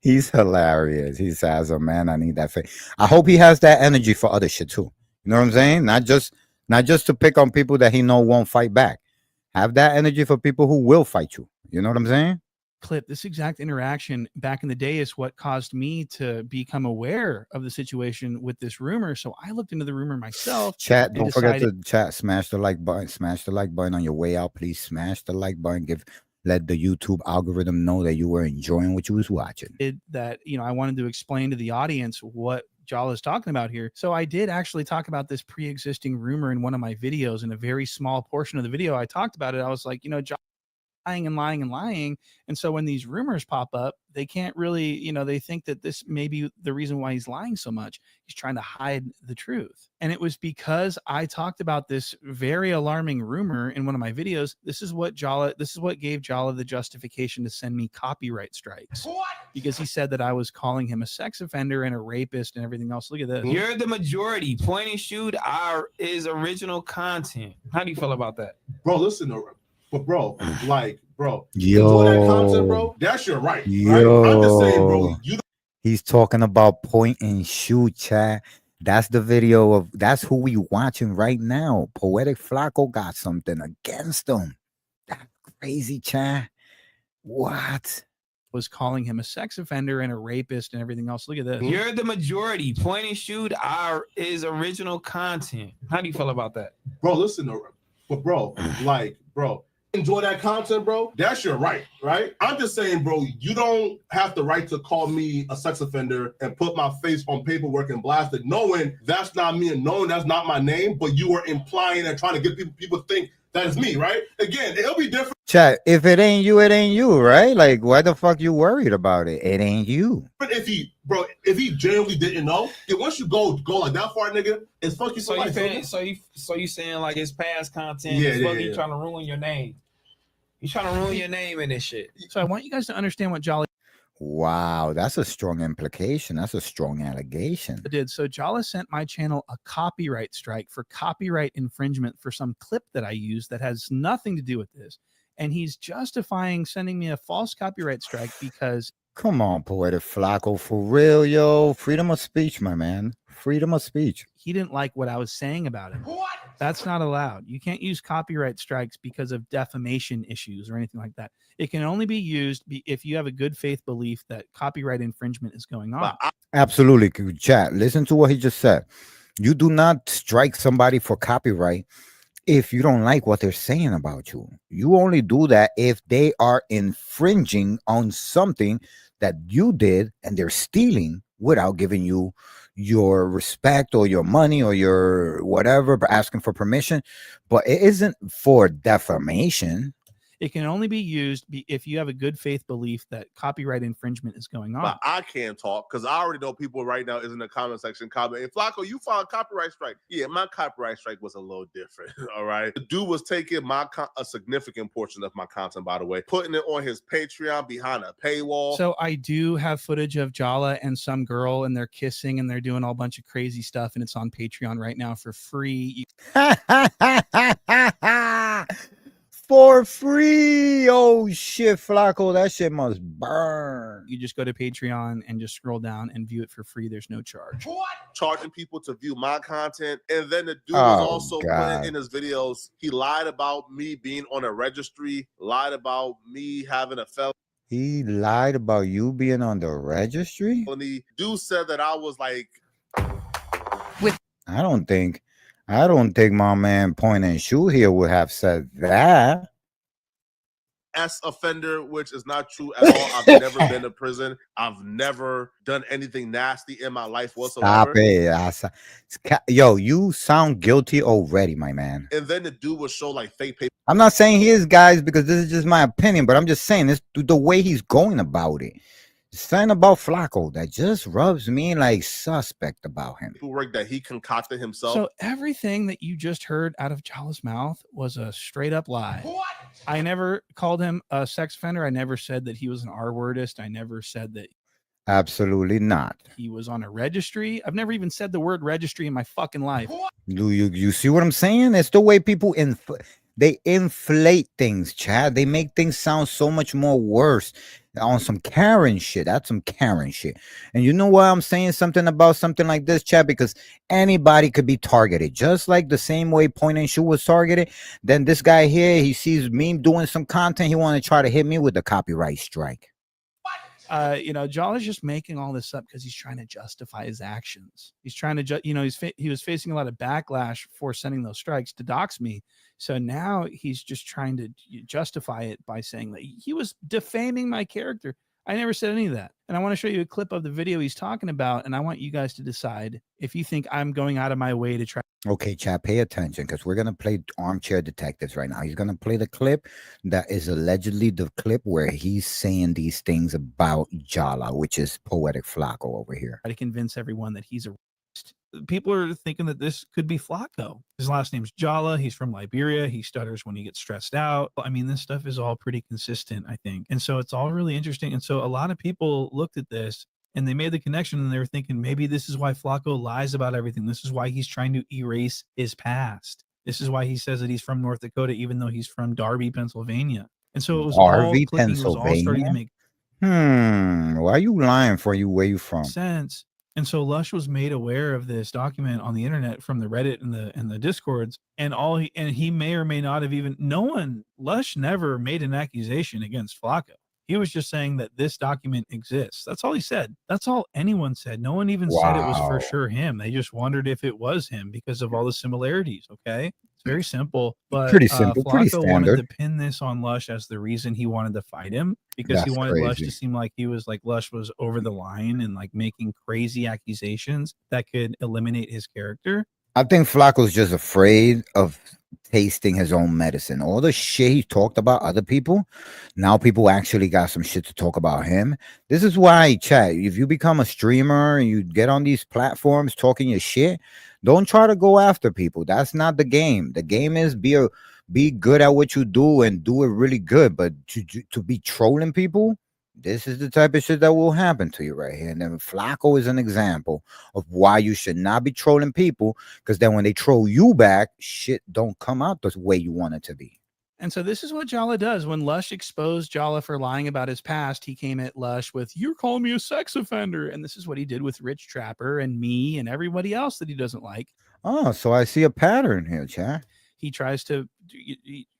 he's hilarious. He says, oh man, I need that fade. I hope he has that energy for other shit too. You know what I'm saying? Not just to pick on people that he know won't fight back. Have that energy for people who will fight you. You know what I'm saying? Clip, this exact interaction back in the day is what caused me to become aware of the situation with this rumor. So I looked into the rumor myself. Chat, don't forget to chat, smash the like button. Smash the like button on your way out. Please smash the like button. Let the YouTube algorithm know that you were enjoying what you was watching. That, I wanted to explain to the audience what Jala is talking about here. So I did actually talk about this pre-existing rumor in one of my videos. In a very small portion of the video, I talked about it. I was like, Jala lying and lying and lying. And so when these rumors pop up, they can't really, you know, they think that this may be the reason why he's lying so much. He's trying to hide the truth. And it was because I talked about this very alarming rumor in one of my videos. This is what gave Jala the justification to send me copyright strikes. What? Because he said that I was calling him a sex offender and a rapist and everything else. Look at this. You're the majority. Point and shoot is original content. How do you feel about that? Bro, listen, but bro, like, bro, Yo, that content, bro, that's your right. Yo, right? I'm just saying, bro, he's talking about point and shoot, chat. That's the video of, that's who we watching right now. Poetic Flacco got something against him. That's crazy, chat. What? Was calling him a sex offender and a rapist and everything else. Look at this. You're the majority. Point and shoot is original content. How do you feel about that? Bro, listen, but bro, like, bro, enjoy that content, bro. That's your right? I'm just saying, bro, you don't have the right to call me a sex offender and put my face on paperwork and blast it, knowing that's not me and knowing that's not my name, but you were implying and trying to get people think that is me, right? Again, it'll be different. Chat, if it ain't you, right? Like, why the fuck you worried about it? It ain't you. But if he genuinely didn't know, once you go like that far, nigga, it's fuck you. So you saying like it's past content? Yeah. Trying to ruin your name. He's trying to ruin your name in this shit. So I want you guys to understand what Jolly Wow, that's a strong implication. That's a strong allegation. did. So Jala sent my channel a copyright strike for copyright infringement for some clip that I used that has nothing to do with this. And he's justifying sending me a false copyright strike because... Come on, Poetic Flacco, for real, yo. Freedom of speech, my man. Freedom of speech. He didn't like what I was saying about him. What? That's not allowed. You can't use copyright strikes because of defamation issues or anything like that. It can only be used if you have a good faith belief that copyright infringement is going on. Absolutely. Chat, listen to what he just said. You do not strike somebody for copyright if you don't like what they're saying about you. You only do that if they are infringing on something that you did and they're stealing without giving you your respect or your money or your whatever, but asking for permission. But it isn't for defamation. It can only be used if you have a good faith belief that copyright infringement is going on. But I can't talk because I already know people right now is in the comment section commenting, Flacco, you filed copyright strike. Yeah, my copyright strike was a little different. All right. The dude was taking a significant portion of my content, by the way, putting it on his Patreon behind a paywall. So I do have footage of Jala and some girl and they're kissing and they're doing all bunch of crazy stuff. And it's on Patreon right now for free. For free. Oh shit, Flacco, that shit must burn. You just go to Patreon and just scroll down and view it for free. There's no charge. What? Charging people to view my content. And then the dude was also putting in his videos, he lied about me being on a registry, lied about me having a felony. He lied about you being on the registry? And the dude said that I was like... I don't think my man Point and Shoot here would have said that. Offender, which is not true at all. I've never been to prison. I've never done anything nasty in my life whatsoever. Stop it. Yo, you sound guilty already, my man. And then the dude would show like fake paper. I'm not saying he is, guys, because this is just my opinion, but I'm just saying this the way he's going about it. Something about Flacco that just rubs me like suspect about him. Work that he concocted himself. So everything that you just heard out of Jala's mouth was a straight up lie. What? I never called him a sex offender. I never said that he was an R-wordist. I never said that. Absolutely not. He was on a registry. I've never even said the word registry in my fucking life. Do you see what I'm saying? It's the way people they inflate things, Chad. They make things sound so much more worse on some Karen shit. That's some Karen shit. And you know why I'm saying something about something like this, Chad? Because anybody could be targeted. Just like the same way Point and Shoot was targeted. Then this guy here, he sees me doing some content. He want to try to hit me with the copyright strike. You know, Jala's just making all this up because he's trying to justify his actions. He's trying to, you know, he was facing a lot of backlash for sending those strikes to dox me. So now he's just trying to justify it by saying that he was defaming my character. I never said any of that. And I want to show you a clip of the video he's talking about, and I want you guys to decide if you think I'm going out of my way to try. Okay, chat, pay attention because we're going to play armchair detectives right now. He's going to play the clip that is allegedly the clip where he's saying these things about Jala, which is Poetic Flacco over here. Try to convince everyone that he's a racist. People are thinking that this could be Flacco. His last name's Jala. He's from Liberia. He stutters when he gets stressed out. I mean, this stuff is all pretty consistent, I think. And so it's all really interesting. And so a lot of people looked at this and they made the connection and they were thinking maybe this is why Flacco lies about everything. This is why he's trying to erase his past. This is why he says that he's from North Dakota, even though he's from Darby, Pennsylvania. And so it was Darby, all clicking, it was all starting to make why are you lying for you? Where you from? sense. And so Lush was made aware of this document on the internet from the Reddit and the Discords, and he may or may not have even Lush never made an accusation against Flacco. He was just saying that this document exists. That's all he said. That's all anyone said. No one even said it was for sure him. They just wondered if it was him because of all the similarities. Okay. It's very simple, but Pretty simple, pretty Flacco wanted to standard. pin this on Lush as the reason he wanted to fight him because he That's wanted Lush crazy. to seem like Lush was over the line and like making crazy accusations that could eliminate his character. I think Flacco's just afraid of tasting his own medicine. All the shit he talked about other people, now people actually got some shit to talk about him. This is why, chat, if you become a streamer and you get on these platforms talking your shit, don't try to go after people. That's not the game. The game is be good at what you do and do it really good. But to be trolling people, this is the type of shit that will happen to you right here. And then Flacco is an example of why you should not be trolling people, because then when they troll you back, shit don't come out the way you want it to be. And so this is what Jala does. When Lush exposed Jala for lying about his past, he came at Lush with, "You're calling me a sex offender." And this is what he did with Rich Trapper and me and everybody else that he doesn't like. Oh, so I see a pattern here, chat. He tries to,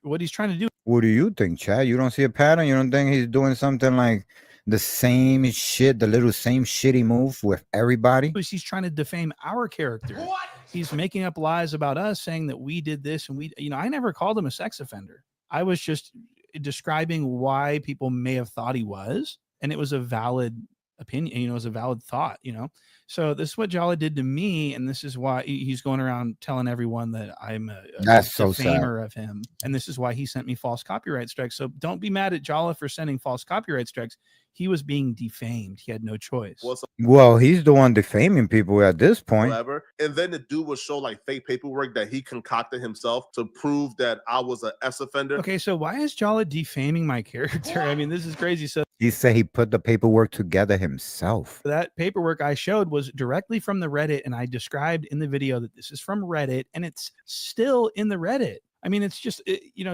what he's trying to do. What do you think, Chad? You don't see a pattern? You don't think he's doing something like the same shit, the little same shitty move with everybody? He's trying to defame our character. What? He's making up lies about us, saying that we did this and I never called him a sex offender. I was just describing why people may have thought he was, and it was a valid opinion, it was a valid thought, So this is what Jala did to me, and this is why he's going around telling everyone that I'm a defamer of him, and this is why he sent me false copyright strikes. So don't be mad at Jala for sending false copyright strikes. He was being defamed. He had no choice. Well, he's the one defaming people at this point. Whatever. And then the dude would show like fake paperwork that he concocted himself to prove that I was an S offender. Okay, so why is Jala defaming my character? I mean, this is crazy. So he said he put the paperwork together himself. That paperwork I showed was directly from the Reddit, and I described in the video that this is from Reddit, and it's still in the Reddit. I mean, it's just,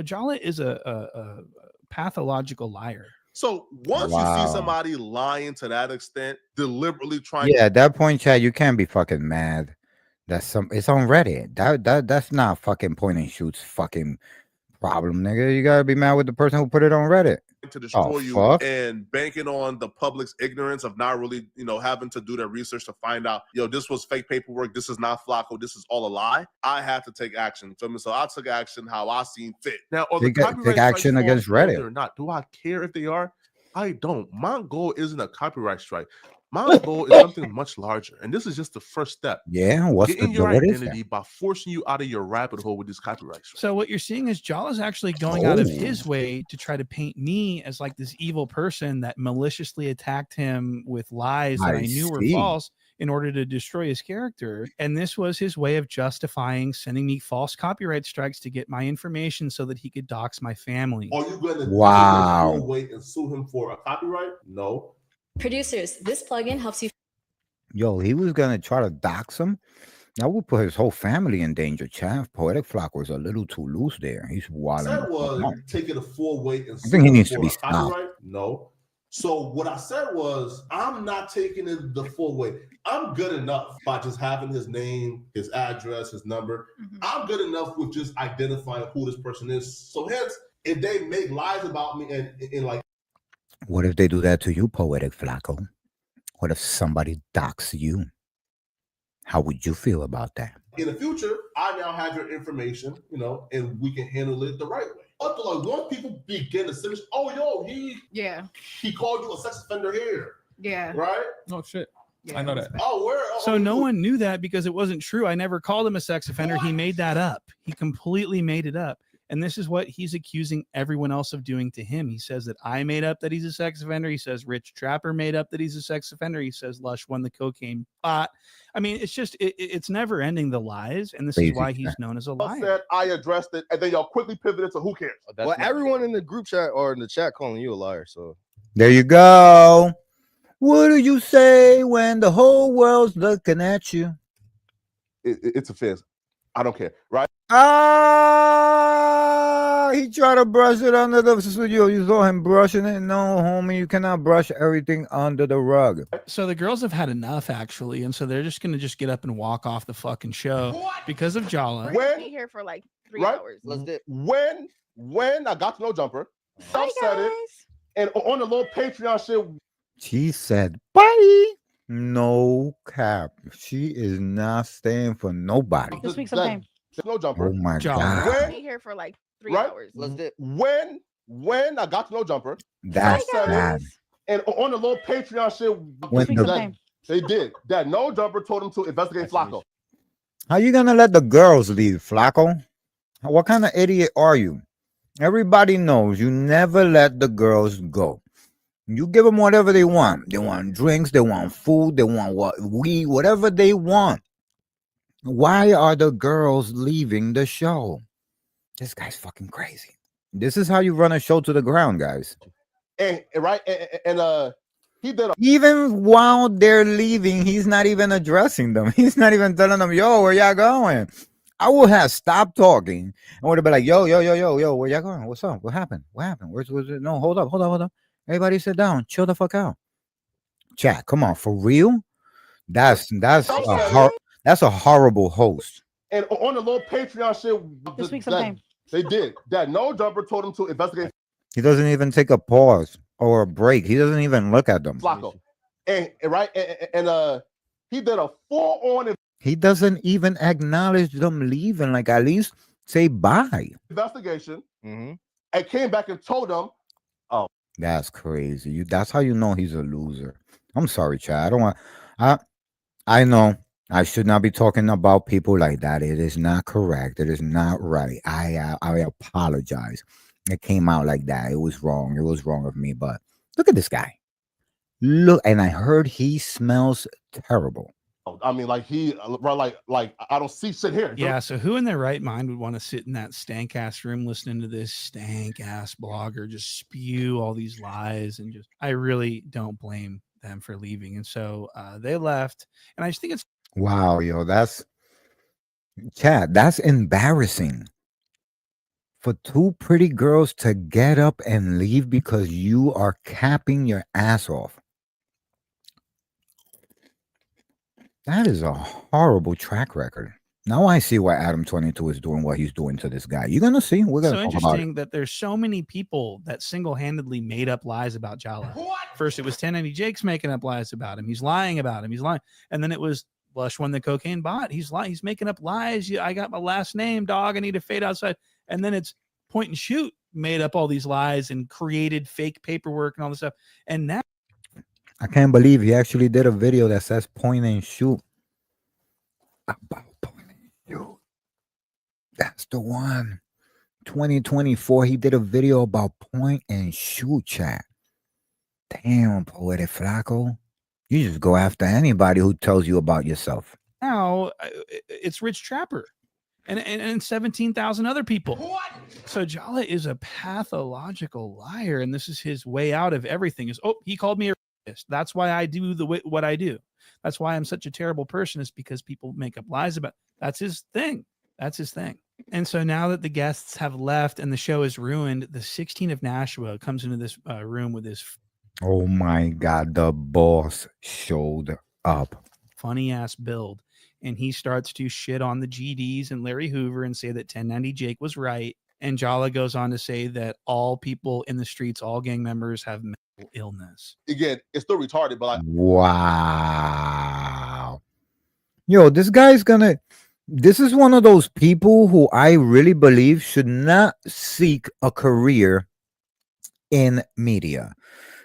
Jala is a pathological liar. So once you see somebody lying to that extent, deliberately trying. Yeah, at that point, Chad, you can't be fucking mad. It's on Reddit. That's not fucking point and shoot's fucking problem, nigga. You gotta be mad with the person who put it on Reddit. To destroy you and banking on the public's ignorance of not really, having to do their research to find out, this was fake paperwork. This is not Flacco. This is all a lie. I have to take action. So I took action how I seen fit. Now, take action against Reddit or not? Do I care if they are? I don't. My goal isn't a copyright strike. My goal is something much larger, and this is just the first step. Yeah, getting your identity by forcing you out of your rabbit hole with this copyright strike. So what you're seeing is Jala's actually going out of his way to try to paint me as like this evil person that maliciously attacked him with lies that I knew were false in order to destroy his character. And this was his way of justifying sending me false copyright strikes to get my information so that he could dox my family. Are you going to wait and sue him for a copyright? No. Producers, this plugin helps you. Yo, he was gonna try to dox him. That would put his whole family in danger, Chav. Poetic Flacco was a little too loose there. He's wild. I said was taking a full weight and I think he needs to be stopped. No. So what I said was, I'm not taking it the full weight. I'm good enough by just having his name, his address, his number. I'm good enough with just identifying who this person is. So hence, if they make lies about me and like. What if they do that to you, Poetic Flacco? What if somebody doxes you? How would you feel about that? In the future, I now have your information, and we can handle it the right way. Like once people begin to finish, oh yo, he called you a sex offender here. Yeah. Right? Oh shit. I know that. Oh, where? So no one knew that because it wasn't true. I never called him a sex offender. He made that up. He completely made it up. And this is what he's accusing everyone else of doing to him. He says that I made up that he's a sex offender. He says Rich Trapper made up that he's a sex offender. He says Lush won the cocaine bot. I mean, it's just, it's never ending, the lies. And this is why he's known as a liar. Said I addressed it, and then y'all quickly pivoted to who cares. Well, everyone in the group chat or in the chat calling you a liar. So there you go. What do you say when the whole world's looking at you? It's a fizz. I don't care, right? He tried to brush it under the studio. You saw him brushing it. No, homie, you cannot brush everything under the rug. So the girls have had enough, actually, and so they're just gonna get up and walk off the fucking show because of Jala. We're gonna be here for like 3 hours. Let's do it. When I got to know Jumper, said it, and on the little Patreon shit. She said, bye. No cap. She is not staying for nobody. This week sometime. No Jumper. Oh my God. We're gonna be here for like 3 hours. Let's do it. When I got to know Jumper, that's bad. And on the little Patreon shit, they did that. No Jumper told him to investigate Flacco. How you gonna let the girls leave, Flacco? What kind of idiot are you? Everybody knows you never let the girls go. You give them whatever they want. They want drinks, they want food, they want weed, whatever they want. Why are the girls leaving the show? This guy's fucking crazy. This is how you run a show to the ground, guys. And he did even while they're leaving, he's not even addressing them. He's not even telling them, yo, where y'all going? I would have stopped talking and would have been like, yo, where y'all going? What's up? What happened? Where's it? No, hold up. Everybody sit down. Chill the fuck out. Chat, come on, for real? That's a horrible host. And on the little Patreon shit, this week sometime. They did that. No Jumper told him to investigate. He doesn't even take a pause or a break. He doesn't even look at them. Flacco. And he did a full-on. He doesn't even acknowledge them leaving. Like, at least say bye. Investigation. And came back and told them, oh, that's crazy. That's how you know he's a loser. I'm sorry, Chad. I know I should not be talking about people like that. It is not correct. It is not right. I apologize. It came out like that. It was wrong. It was wrong of me. But look at this guy. Look, and I heard he smells terrible. I mean, like I don't see shit here. Yeah, so who in their right mind would want to sit in that stank ass room listening to this stank ass blogger just spew all these lies? And just, I really don't blame them for leaving. And so they left, and I just think it's wow, yo, that's embarrassing for two pretty girls to get up and leave because you are capping your ass off. That is a horrible track record. Now I see why Adam 22 is doing what he's doing to this guy. You're gonna see. We're gonna so talk about it. interesting that there's so many people that single-handedly made up lies about Jala. First, it was 1090 Jake's making up lies about him. He's lying about him. He's lying, and then it was Lush won the cocaine bot. He's lying. He's making up lies. I got my last name, dog. I need to fade outside. And then it's Point and Shoot made up all these lies and created fake paperwork and all this stuff. And now. I can't believe he actually did a video that says Point and Shoot. About Point and Shoot. That's the one. 2024, he did a video about Point and Shoot, chat. Damn, Poetic Flacco. You just go after anybody who tells you about yourself. Now it's Rich Trapper and 17,000 other people. What? So Jala is a pathological liar, and this is his way out of everything. He called me a racist. That's why I do what I do. That's why I'm such a terrible person, is because people make up lies about. That's his thing. And so now that the guests have left and the show is ruined, the 16 of Nashua comes into this room with his. Oh my God, the boss showed up. Funny ass build. And he starts to shit on the GDs and Larry Hoover and say that 1090 Jake was right. And Jala goes on to say that all people in the streets, all gang members, have mental illness. Again, it's still retarded, but like, wow. Yo, this guy's gonna. This is one of those people who I really believe should not seek a career in media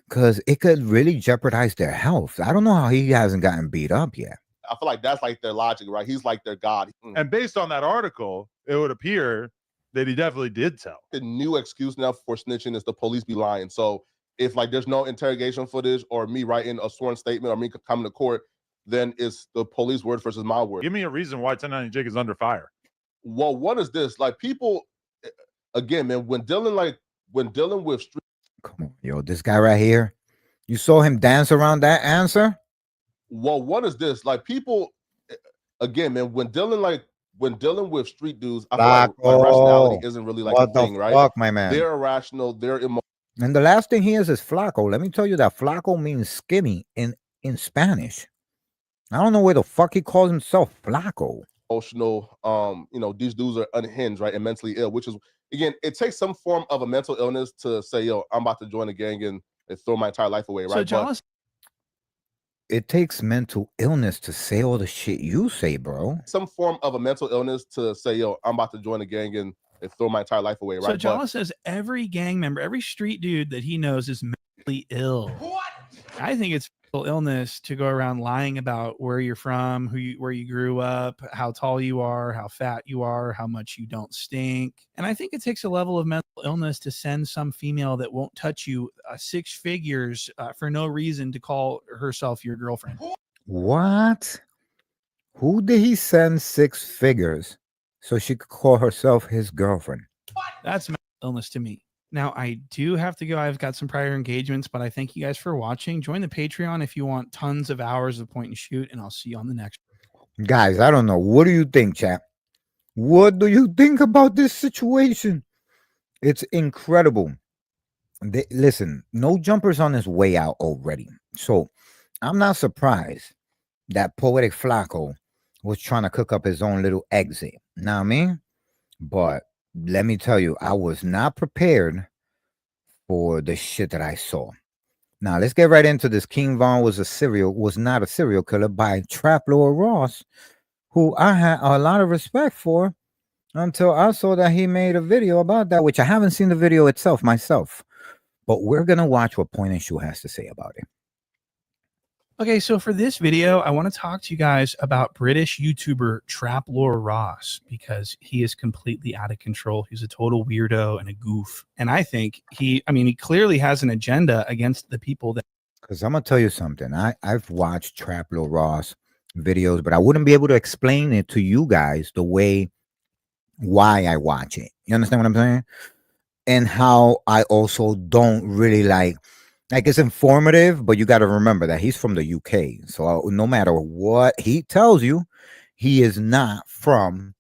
because it could really jeopardize their health. I don't know how he hasn't gotten beat up yet. I feel like that's like their logic, right? He's like their god. And based on that article, it would appear that he definitely did tell. The new excuse now for snitching is the police be lying. So if like there's no interrogation footage or me writing a sworn statement or me coming to court, then it's the police word versus my word. Give me a reason why 1090 Jake is under fire. Well, what is this? Like people, again, man, when dealing with street. Come on, yo, this guy right here. You saw him dance around that answer? Well, what is this? Like people, again, man, when dealing with street dudes, I feel like my rationality isn't really like a thing, right? Fuck, my man. They're irrational, they're emotional. And the last thing he is flaco. Let me tell you that flaco means skinny in Spanish. I don't know where the fuck he calls himself flaco. Emotional, these dudes are unhinged, right, and mentally ill, which is, again, it takes some form of a mental illness to say, yo, I'm about to join a gang and throw my entire life away, right? So it takes mental illness to say all the shit you say, bro. Some form of a mental illness to say, yo, I'm about to join a gang and throw my entire life away, right? So Jala says every gang member, every street dude that he knows is mentally ill. What? I think it's mental illness to go around lying about where you're from, where you grew up, how tall you are, how fat you are, how much you don't stink. And I think it takes a level of mental illness to send some female that won't touch you 6 figures for no reason to call herself your girlfriend. What? Who did he send 6 figures so she could call herself his girlfriend? That's mental illness to me. Now, I do have to go. I've got some prior engagements, but I thank you guys for watching. Join the Patreon if you want tons of hours of point and shoot, and I'll see you on the next. Guys, I don't know. What do you think, chat? What do you think about this situation? It's incredible. Listen, no jumpers on his way out already. So I'm not surprised that Poetic Flaco was trying to cook up his own little exit. Know what I mean? But let me tell you, I was not prepared for the shit that I saw. Now let's get right into this. King Von was not a serial killer by Trap Lord Ross, who I had a lot of respect for until I saw that he made a video about that, which I haven't seen the video itself myself. But we're gonna watch what Point and Shoot has to say about it. Okay, so for this video, I want to talk to you guys about British YouTuber Trap Lord Ross because he is completely out of control. He's a total weirdo and a goof. And I think he clearly has an agenda against the people that. Because I'm going to tell you something. I've watched Trap Lord Ross videos, but I wouldn't be able to explain it to you guys the way why I watch it. You understand what I'm saying? And how I also don't really like it's informative, but you got to remember that he's from the UK. So no matter what he tells you, he is not from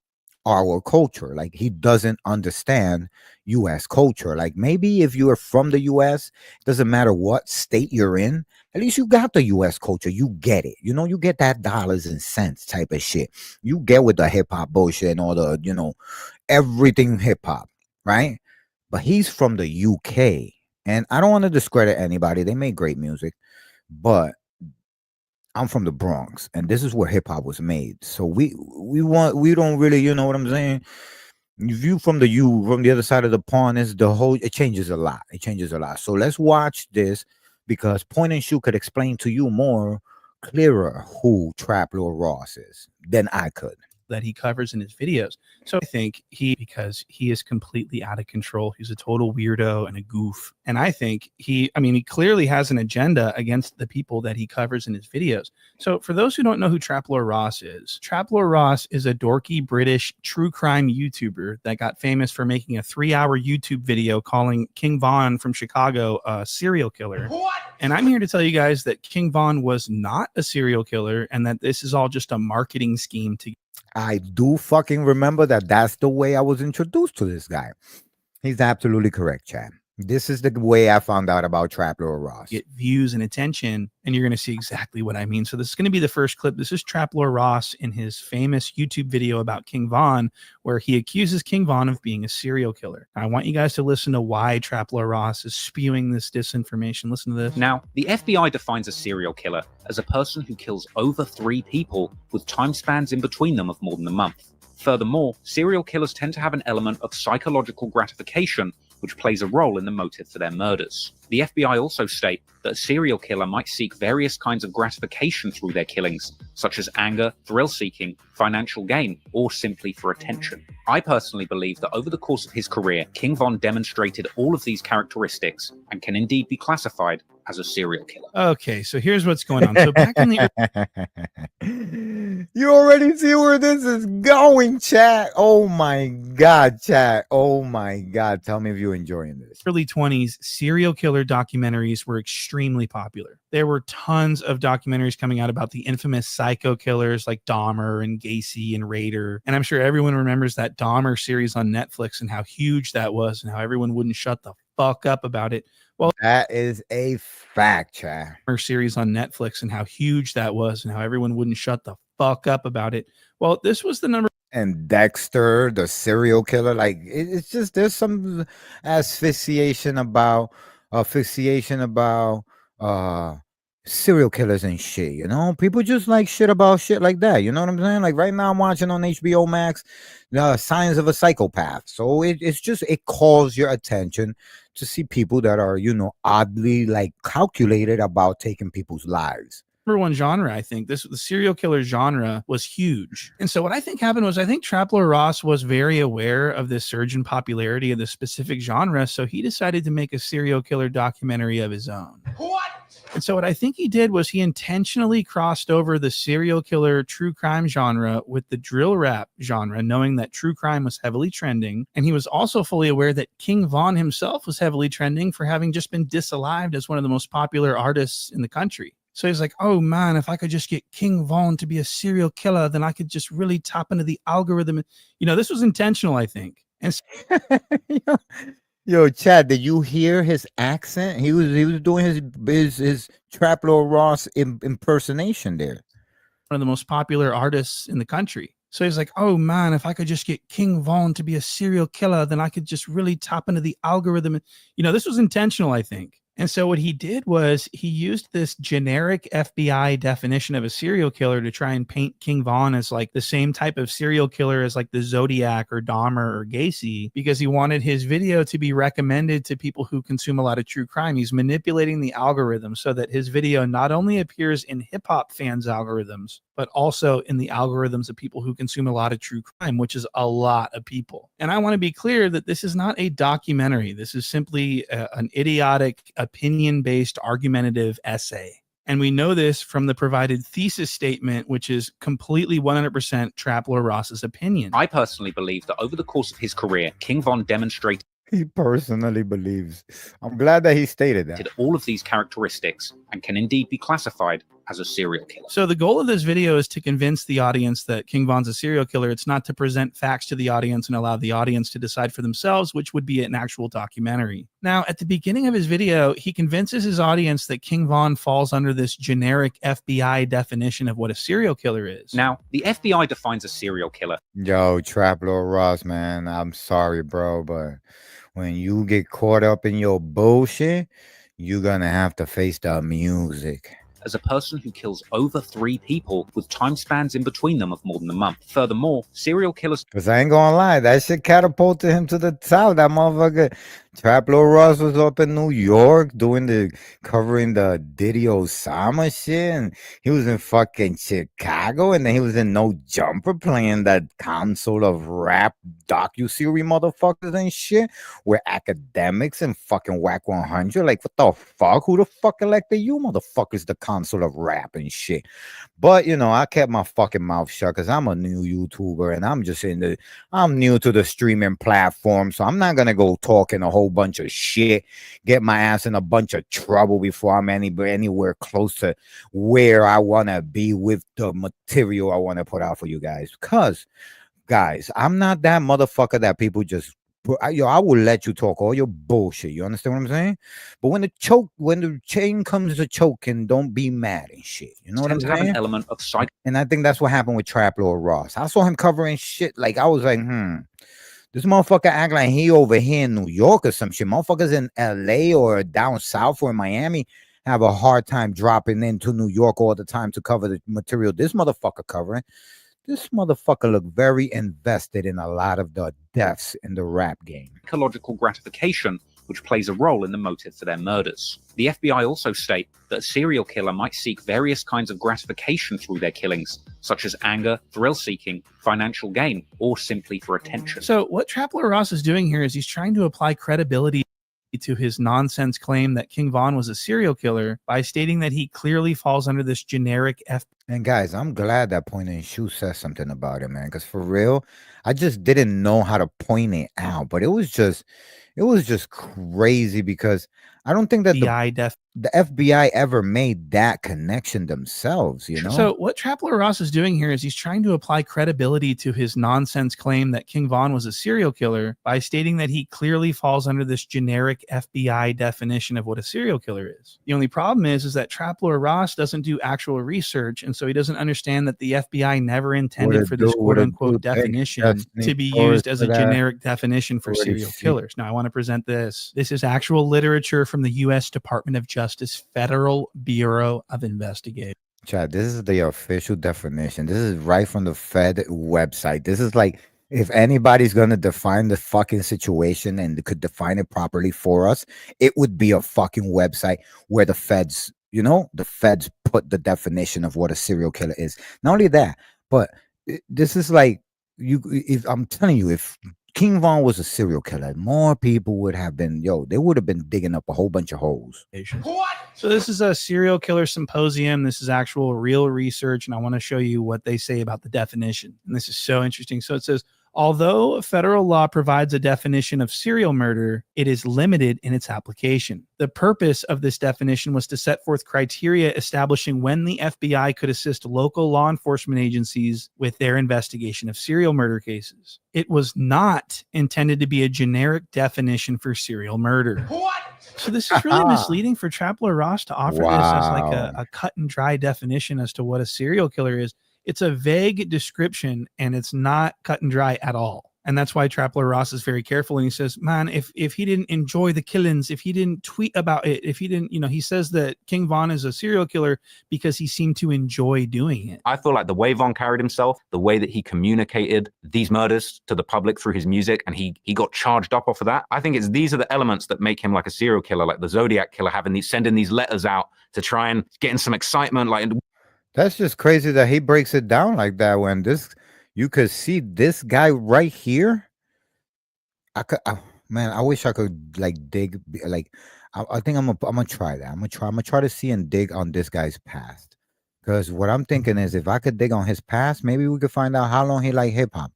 our culture. Like he doesn't understand US culture. Like maybe if you are from the US, it doesn't matter what state you're in, at least you got the US culture. You get it. You know, you get that dollars and cents type of shit. You get with the hip hop bullshit and all the, everything hip hop, right? But he's from the UK. And I don't want to discredit anybody. They make great music, but I'm from the Bronx, and this is where hip hop was made. So we don't really, you know what I'm saying? If you from the other side of the pond, it changes a lot. It changes a lot. So let's watch this because Point and Shoot could explain to you more clearer who Trap Lord Ross is than I could. That he covers in his videos. So I think because he is completely out of control. He's a total weirdo and a goof. And I think he clearly has an agenda against the people that he covers in his videos. So for those who don't know who Trap Lord Ross is a dorky British true crime YouTuber that got famous for making a 3-hour YouTube video calling King Von from Chicago a serial killer. What? And I'm here to tell you guys that King Von was not a serial killer and that this is all just a marketing scheme to. I do fucking remember that. That's the way I was introduced to this guy. He's absolutely correct, Chad. This is the way I found out about Trap Lord Ross. Get views and attention, and you're going to see exactly what I mean. So this is going to be the first clip. This is Trap Lord Ross in his famous YouTube video about King Von, where he accuses King Von of being a serial killer. I want you guys to listen to why Trap Lord Ross is spewing this disinformation. Listen to this. Now, the FBI defines a serial killer as a person who kills over 3 people with time spans in between them of more than a month. Furthermore, serial killers tend to have an element of psychological gratification, which plays a role in the motive for their murders. The FBI also state that a serial killer might seek various kinds of gratification through their killings, such as anger, thrill-seeking, financial gain, or simply for attention. I personally believe that over the course of his career, King Von demonstrated all of these characteristics and can indeed be classified as a serial killer. Okay, so here's what's going on. So back in the You already see where this is going, chat. Oh my God, chat. Oh my God. Tell me if you're enjoying this. early 20s, serial killer documentaries were extremely popular. There were tons of documentaries coming out about the infamous psycho killers like Dahmer and Gacy and Rader. And I'm sure everyone remembers that Dahmer series on Netflix and how huge that was and how everyone wouldn't shut the fuck up about it. Well, that is a fact, chat. Series on Netflix and how huge that was and how everyone wouldn't shut the fuck up about it. Well, this was the number. And Dexter, the serial killer, like it's just there's some asphyxiation about serial killers and shit. You know, people just like shit about shit like that. You know what I'm saying? Like right now, I'm watching on HBO Max, Signs of a Psychopath. So it's just it calls your attention to see people that are, you know, oddly like calculated about taking people's lives. #1 genre. I think the serial killer genre was huge. And so what I think happened was I think Trapler Ross was very aware of this surge in popularity of this specific genre. So he decided to make a serial killer documentary of his own. What? And so what I think he did was he intentionally crossed over the serial killer true crime genre with the drill rap genre, knowing that true crime was heavily trending. And he was also fully aware that King Von himself was heavily trending for having just been disallowed as one of the most popular artists in the country. So he's like, oh man, if I could just get King Von to be a serial killer, then I could just really tap into the algorithm. You know, this was intentional, I think. And Yo, Chad, did you hear his accent? He was doing his Trapler Ross impersonation there. One of the most popular artists in the country. So he's like, oh man, if I could just get King Von to be a serial killer, then I could just really tap into the algorithm. You know, this was intentional, I think. And so what he did was he used this generic FBI definition of a serial killer to try and paint King Von as like the same type of serial killer as like the Zodiac or Dahmer or Gacy, because he wanted his video to be recommended to people who consume a lot of true crime. He's manipulating the algorithm so that his video not only appears in hip hop fans' algorithms, but also in the algorithms of people who consume a lot of true crime, which is a lot of people. And I want to be clear that this is not a documentary. This is simply an idiotic, opinion-based, argumentative essay. And we know this from the provided thesis statement, which is completely 100% Trapler Ross's opinion. I personally believe that over the course of his career, King Von demonstrated He personally believes. I'm glad that he stated that. all of these characteristics and can indeed be classified as a serial killer. So the goal of this video is to convince the audience that King Von's a serial killer. It's not to present facts to the audience and allow the audience to decide for themselves, which would be an actual documentary. Now, at the beginning of his video, he convinces his audience that King Von falls under this generic FBI definition of what a serial killer is. Now, the FBI defines a serial killer. Yo, Trapler Ross, man, I'm sorry, bro, but when you get caught up in your bullshit, you're gonna have to face the music. As a person who kills over 3 people with time spans in between them of more than a month. Furthermore, serial killers... Because I ain't gonna lie, that shit catapulted him to the top. That motherfucker, Trapler Ross was up in New York covering the Diddy Osama shit. And he was in fucking Chicago. And then he was in No Jumper playing that console of rap docuseries motherfuckers and shit. With academics and fucking Whack 100. Like, what the fuck? Who the fuck elected you motherfuckers the console of rap and shit? But, you know, I kept my fucking mouth shut because I'm a new YouTuber and I'm new to the streaming platform. So I'm not going to go talking a whole bunch of shit, get my ass in a bunch of trouble before I'm anywhere close to where I want to be with the material I want to put out for you guys. Because, guys, I'm not that motherfucker that people just... I will let you talk all your bullshit. You understand what I'm saying? But when the chain comes to choking, don't be mad and shit. You know what I'm saying? Have an element of psych. And I think that's what happened with Trapler Ross. I saw him covering shit. Like, I was like, this motherfucker act like he over here in New York or some shit. Motherfuckers in LA or down south or in Miami have a hard time dropping into New York all the time to cover the material this motherfucker covering. This motherfucker looked very invested in a lot of the deaths in the rap game. Psychological gratification, which plays a role in the motive for their murders. The FBI also state that a serial killer might seek various kinds of gratification through their killings, such as anger, thrill-seeking, financial gain, or simply for attention. So what Trapler Ross is doing here is he's trying to apply credibility to his nonsense claim that King Von was a serial killer by stating that he clearly falls under this generic F. And guys, I'm glad that Point and Shoot says something about it, man. Because for real, I just didn't know how to point it out. But it was just crazy because I don't think that the FBI ever made that connection themselves, you know? So what Trapler Ross is doing here is he's trying to apply credibility to his nonsense claim that King Von was a serial killer by stating that he clearly falls under this generic FBI definition of what a serial killer is. The only problem is that Trapler Ross doesn't do actual research, and so he doesn't understand that the FBI never intended for this quote-unquote definition to be used as a generic definition for serial killers. Now, I want to present this. This is actual literature from the U.S. Department of Justice Federal Bureau of Investigation. Chad, this is the official definition. This is right from the Fed website. This is like, if anybody's going to define the fucking situation and could define it properly for us, it would be a fucking website where the feds, you know, the feds put the definition of what a serial killer is. Not only that, but this is like, if I'm telling you, if King Von was a serial killer, more people would have been, they would have been digging up a whole bunch of holes. What? So this is a serial killer symposium. This is actual real research, and I want to show you what they say about the definition. And this is so interesting. So it says, although federal law provides a definition of serial murder, it is limited in its application. The purpose of this definition was to set forth criteria establishing when the FBI could assist local law enforcement agencies with their investigation of serial murder cases. It was not intended to be a generic definition for serial murder. What? So this is really misleading for Trapler Ross to offer this as like a cut and dry definition as to what a serial killer is. It's a vague description, and it's not cut and dry at all. And that's why Trapler Ross is very careful. And he says, man, if he didn't enjoy the killings, if he didn't tweet about it, if he didn't, he says that King Von is a serial killer because he seemed to enjoy doing it. I feel like the way Von carried himself, the way that he communicated these murders to the public through his music, and he got charged up off of that. I think these are the elements that make him like a serial killer, like the Zodiac killer, sending these letters out to try and get in some excitement. That's just crazy that he breaks it down like that when you could see this guy right here. Man, I wish I could dig, I think I'm gonna try that. I'm gonna try to see and dig on this guy's past. Because what I'm thinking is if I could dig on his past, maybe we could find out how long he liked hip hop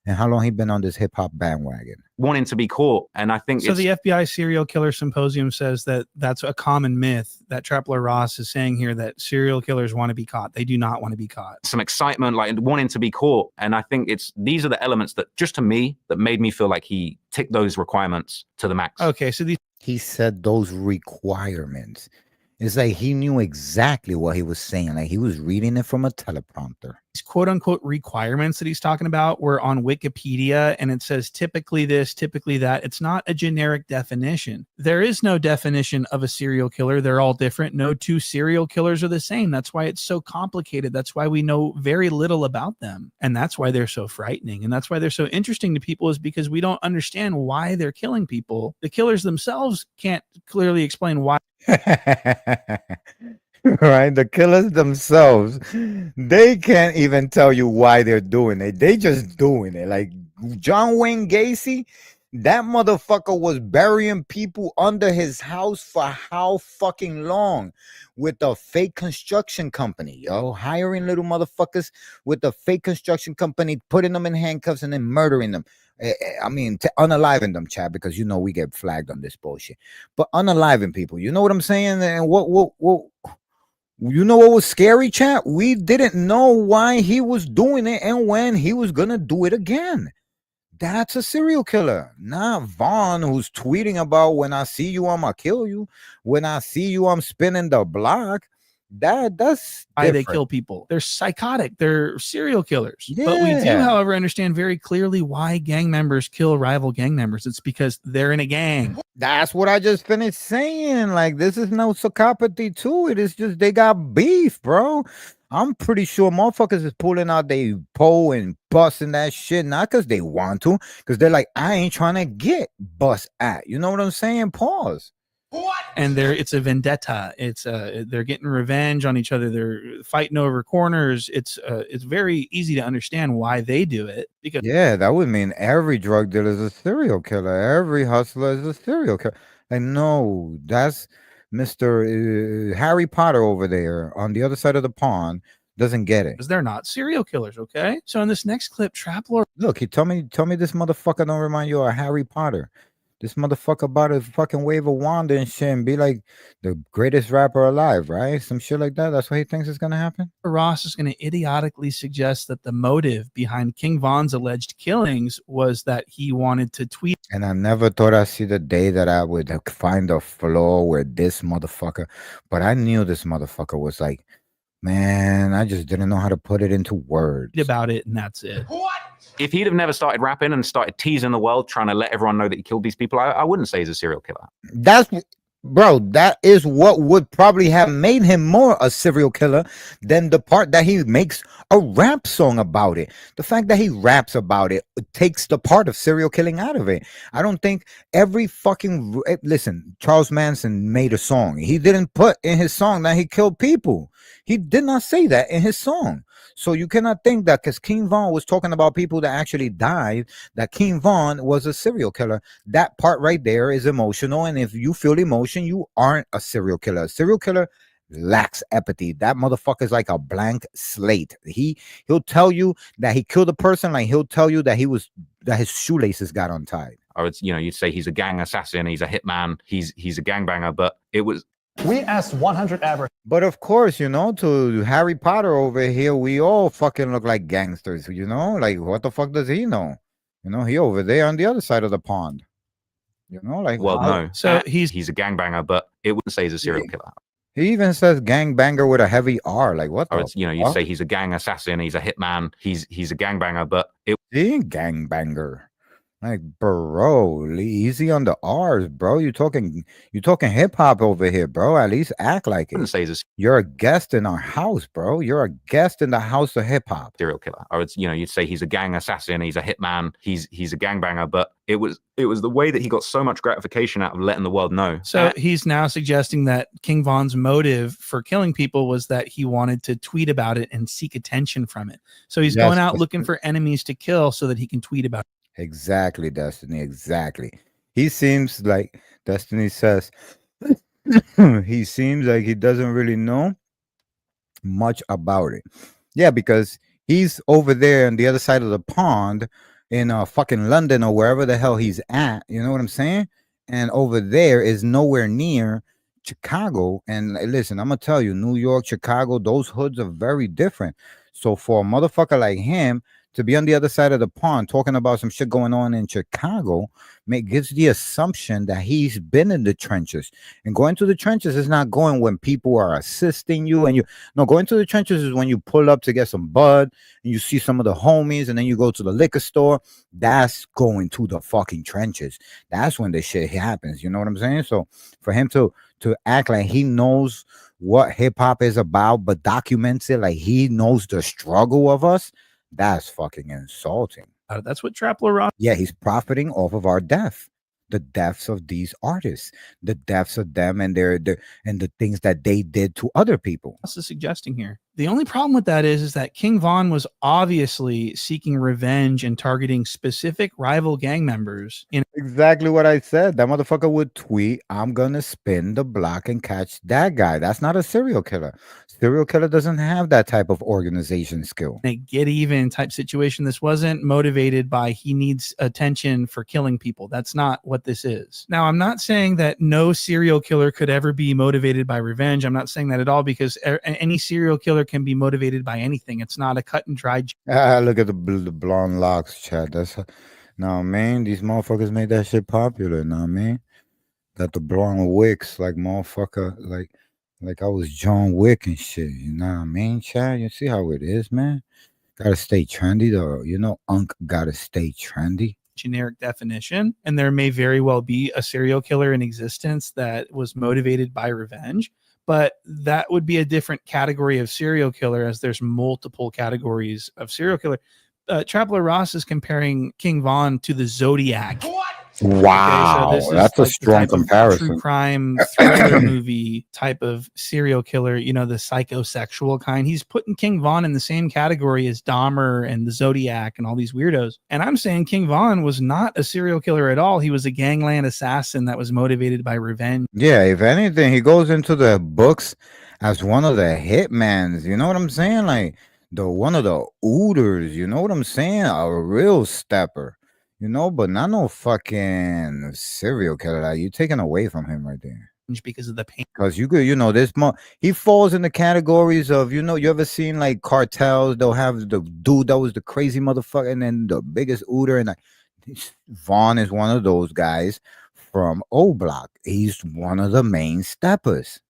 and how long he been on this hip hop bandwagon. Wanting to be caught. And I think so. The FBI Serial Killer Symposium says that that's a common myth that Trapler Ross is saying here, that serial killers want to be caught. They do not want to be caught. Some excitement, wanting to be caught. And I think these are the elements that, just to me, that made me feel like he ticked those requirements to the max. Okay, so he said those requirements. It's like he knew exactly what he was saying. Like he was reading it from a teleprompter. These quote unquote requirements that he's talking about were on Wikipedia, and it says typically this, typically that. It's not a generic definition. There is no definition of a serial killer. They're all different. No two serial killers are the same. That's why it's so complicated. That's why we know very little about them. And that's why they're so frightening. And that's why they're so interesting to people, is because we don't understand why they're killing people. The killers themselves can't clearly explain why. Right, the killers themselves, they can't even tell you why they're doing it. They just doing it. Like John Wayne Gacy, that motherfucker was burying people under his house for how fucking long with a fake construction company, hiring little motherfuckers with a fake construction company, putting them in handcuffs and then murdering them. I mean, unaliving them, Chad, because we get flagged on this bullshit. But unaliving people, you know what I'm saying? And what was scary, Chad? We didn't know why he was doing it and when he was gonna do it again. That's a serial killer, not Vaughn, who's tweeting about, when I see you, I'ma kill you. When I see you, I'm spinning the block. That's why they kill people. They're psychotic. They're serial killers. Yeah. But we do, however, understand very clearly why gang members kill rival gang members. It's because they're in a gang. That's what I just finished saying. Like, this is no psychopathy to it. It's just they got beef, bro. I'm pretty sure motherfuckers is pulling out they pole and busting that shit, not because they want to, because they're like, I ain't trying to get bust at. You know what I'm saying? Pause. And it's a vendetta. It's they're getting revenge on each other. They're fighting over corners. It's very easy to understand why they do it, because Yeah, that would mean every drug dealer is a serial killer. Every hustler is a serial killer. Like, no, that's Mr. Harry Potter over there on the other side of the pond doesn't get it. they're not serial killers. Okay, so in this next clip, Trap Lord, Look, he told me this motherfucker don't remind you of Harry Potter. This motherfucker about to fucking wave a wand and shit and be like the greatest rapper alive, right? Some shit like that. That's what he thinks is gonna happen. Ross is going to idiotically suggest that the motive behind King Von's alleged killings was that he wanted to tweet. And I never thought I'd see the day that I would find a flaw where this motherfucker, but I knew this motherfucker was like, man, I just didn't know how to put it into words about it, and that's it. If he'd have never started rapping and started teasing the world, trying to let everyone know that he killed these people, I wouldn't say he's a serial killer. That's, bro, that is what would probably have made him more a serial killer than the part that he makes a rap song about it. The fact that he raps about it takes the part of serial killing out of it. I don't think every fucking, listen, Charles Manson made a song. He didn't put in his song that he killed people. He did not say that in his song. So you cannot think that because King Von was talking about people that actually died, that King Von was a serial killer. That part right there is emotional. And if you feel emotion, you aren't a serial killer. A serial killer lacks empathy. That motherfucker is like a blank slate. He'll tell you that he killed a person, like he'll tell you that his shoelaces got untied. Or it's, you'd say he's a gang assassin, he's a hitman, he's a gangbanger, but it was. We asked 100 average. But of course, to Harry Potter over here, we all fucking look like gangsters, like what the fuck does he know? He over there on the other side of the pond. Like, well, no. So he's a gangbanger, but it wouldn't say he's a serial killer. He even says gangbanger with a heavy R. Like what? Or it's, you'd say he's a gang assassin, he's a hitman, he's a gangbanger, but it. He ain't gangbanger. Like, bro, easy on the R's, bro. You talking hip hop over here, bro. At least act like it. You're a guest in our house, bro. You're a guest in the house of hip hop. Serial killer. Or it's, you'd say he's a gang assassin, he's a hitman, he's a gangbanger, but it was the way that he got so much gratification out of letting the world know. So he's now suggesting that King Von's motive for killing people was that he wanted to tweet about it and seek attention from it. So he's going out looking for enemies to kill so that he can tweet about it. Exactly, Destiny. Exactly. He seems like, Destiny says, he seems like he doesn't really know much about it. Yeah, because he's over there on the other side of the pond in fucking London or wherever the hell he's at. You know what I'm saying? And over there is nowhere near Chicago. And listen, I'm going to tell you, New York, Chicago, those hoods are very different. So for a motherfucker like him to be on the other side of the pond talking about some shit going on in Chicago gives the assumption that he's been in the trenches. And going to the trenches is not going when people are assisting you. And going to the trenches is when you pull up to get some bud and you see some of the homies and then you go to the liquor store. That's going to the fucking trenches. That's when the shit happens. You know what I'm saying? So for him to act like he knows what hip hop is about, but documents it like he knows the struggle of us, that's fucking insulting. That's what Trapler Ross. Yeah, he's profiting off of our death. The deaths of these artists, the deaths of them and and the things that they did to other people. Ross is suggesting here. The only problem with that is that King Von was obviously seeking revenge and targeting specific rival gang members. Exactly what I said. That motherfucker would tweet, I'm going to spin the block and catch that guy. That's not a serial killer. Serial killer doesn't have that type of organization skill. A get even type situation. This wasn't motivated by he needs attention for killing people. That's not what this is. Now, I'm not saying that no serial killer could ever be motivated by revenge. I'm not saying that at all, because any serial killer can be motivated by anything. It's not a cut and dry. Look at the blonde locks, Chad. That's man. These motherfuckers made that shit popular. Man, got the blonde wicks like motherfucker, like I was John Wick and shit. You know what I mean, Chad? You see how it is, man. Gotta stay trendy, though. Unk gotta stay trendy. Generic definition, and there may very well be a serial killer in existence that was motivated by revenge. but that would be a different category of serial killer, as there's multiple categories of serial killer. Trapler Ross is comparing King Von to the Zodiac. Wow, Okay, so this is that's a like the strong type of true comparison. crime thriller movie type of serial killer, you know, the psychosexual kind. He's putting King Von in the same category as Dahmer and the Zodiac and all these weirdos. And I'm saying King Von was not a serial killer at all. He was a gangland assassin that was motivated by revenge. Yeah, if anything, he goes into the books as one of the hitmans. You know what I'm saying? Like the one of the ooters. You know what I'm saying? A real stepper. You know, but not no fucking serial killer. Like, you taking away from him right there. Because of the pain. Because you could, you know, he falls in the categories of, you know, you ever seen like cartels? They'll have the dude that was the crazy motherfucker and then the biggest ooter. And like, Vaughn is one of those guys from O Block. He's one of the main steppers.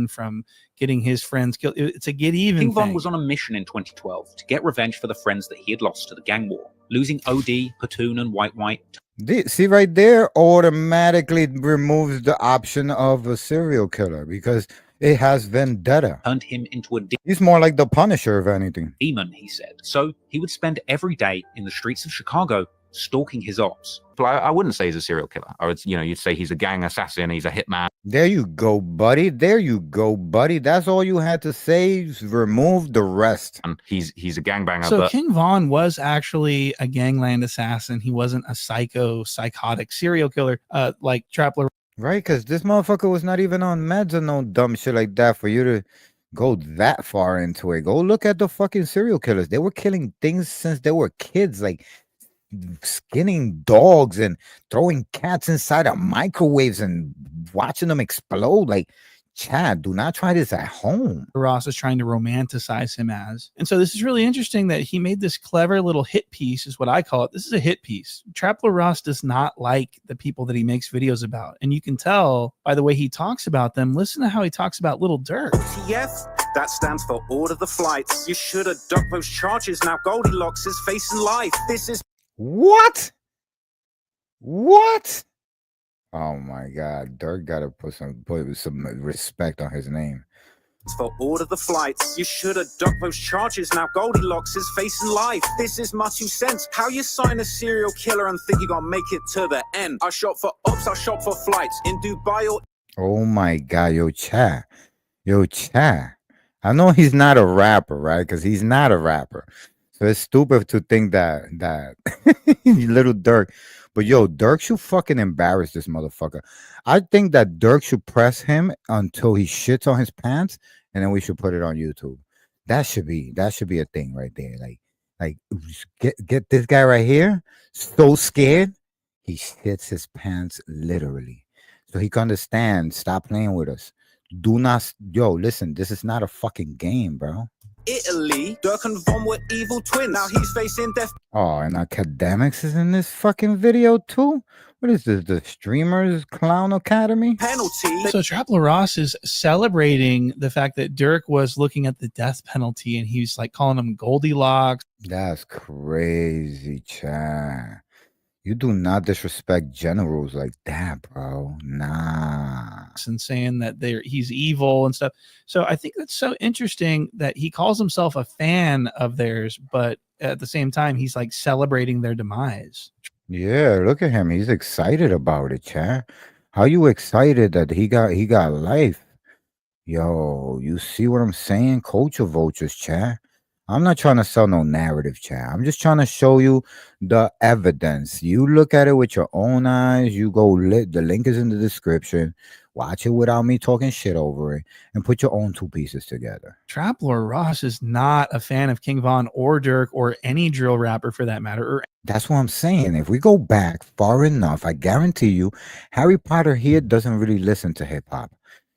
From getting his friends killed. It's a get even King Von thing. was on a mission in 2012 to get revenge for the friends that he had lost to the gang war, losing OD, Platoon, and White White. See right there, automatically removes the option of a serial killer because it has vendetta. Turned him into a He's more like the Punisher, if anything. demon, he said. So he would spend every day in the streets of Chicago stalking his ops. I wouldn't say he's a serial killer. I would, you'd say he's a gang assassin. He's a hitman. There you go, buddy. There you go, buddy. That's all you had to say. Remove the rest. And he's a gangbanger. So but King Von was actually a gangland assassin. He wasn't a psychotic serial killer like Trapler. Right, because this motherfucker was not even on meds or no dumb shit like that for you to go that far into it. Go look at the fucking serial killers. They were killing things since they were kids, like skinning dogs and throwing cats inside of microwaves and watching them explode. Like, Chad, do not try this at home. Ross is trying to romanticize him as. And so this is really interesting that he made this clever little hit piece, is what I call it. This is a hit piece. Trapler Ross does not like the people that he makes videos about. And you can tell by the way he talks about them. Listen to how he talks about Little Dirk. OTF, that stands for Order the Flights. You should have ducked those charges. Now Goldilocks is facing life. This is What? Oh my God, Dirk gotta put some respect on his name. for Order the Flights. You should have ducked those charges. Now Goldilocks is facing life. This is my 2 cents. How you sign a serial killer and think you're gonna make it to the end? I shop for ops, I shop for flights in Dubai or Oh my God, yo, Chad. I know he's not a rapper, right? Because he's not a rapper. So it's stupid to think that Little Dirk. But yo, Dirk should fucking embarrass this motherfucker. I think that Dirk should press him until he shits on his pants, and then we should put it on YouTube. That should be a thing right there. Like get this guy right here, so scared, he shits his pants literally. So he can understand. Stop playing with us. Do not, listen, this is not a fucking game, bro. Italy. Dirk and Von were evil twins. Now he's facing death. Oh, and Academics is in this fucking video too? What is this, the Streamers Clown Academy? Penalty. So Trapler Ross is celebrating the fact that Dirk was looking at the death penalty and he's like calling him Goldilocks. That's crazy, Chad. You do not disrespect generals like that, bro. Nah. And saying that he's evil and stuff. So I think that's so interesting that he calls himself a fan of theirs, but at the same time, he's like celebrating their demise. Yeah, look at him. He's excited about it, Chad. How you excited that he got life? Yo, you see what I'm saying? Culture vultures, Chad. I'm not trying to sell no narrative, Chad. I'm just trying to show you the evidence. You look at it with your own eyes. You go the link is in the description. Watch it without me talking shit over it and put your own 2 pieces together. Trapler Ross is not a fan of King Von or Dirk or any drill rapper for that matter. That's what I'm saying. If we go back far enough, I guarantee you, Harry Potter here doesn't really listen to hip hop.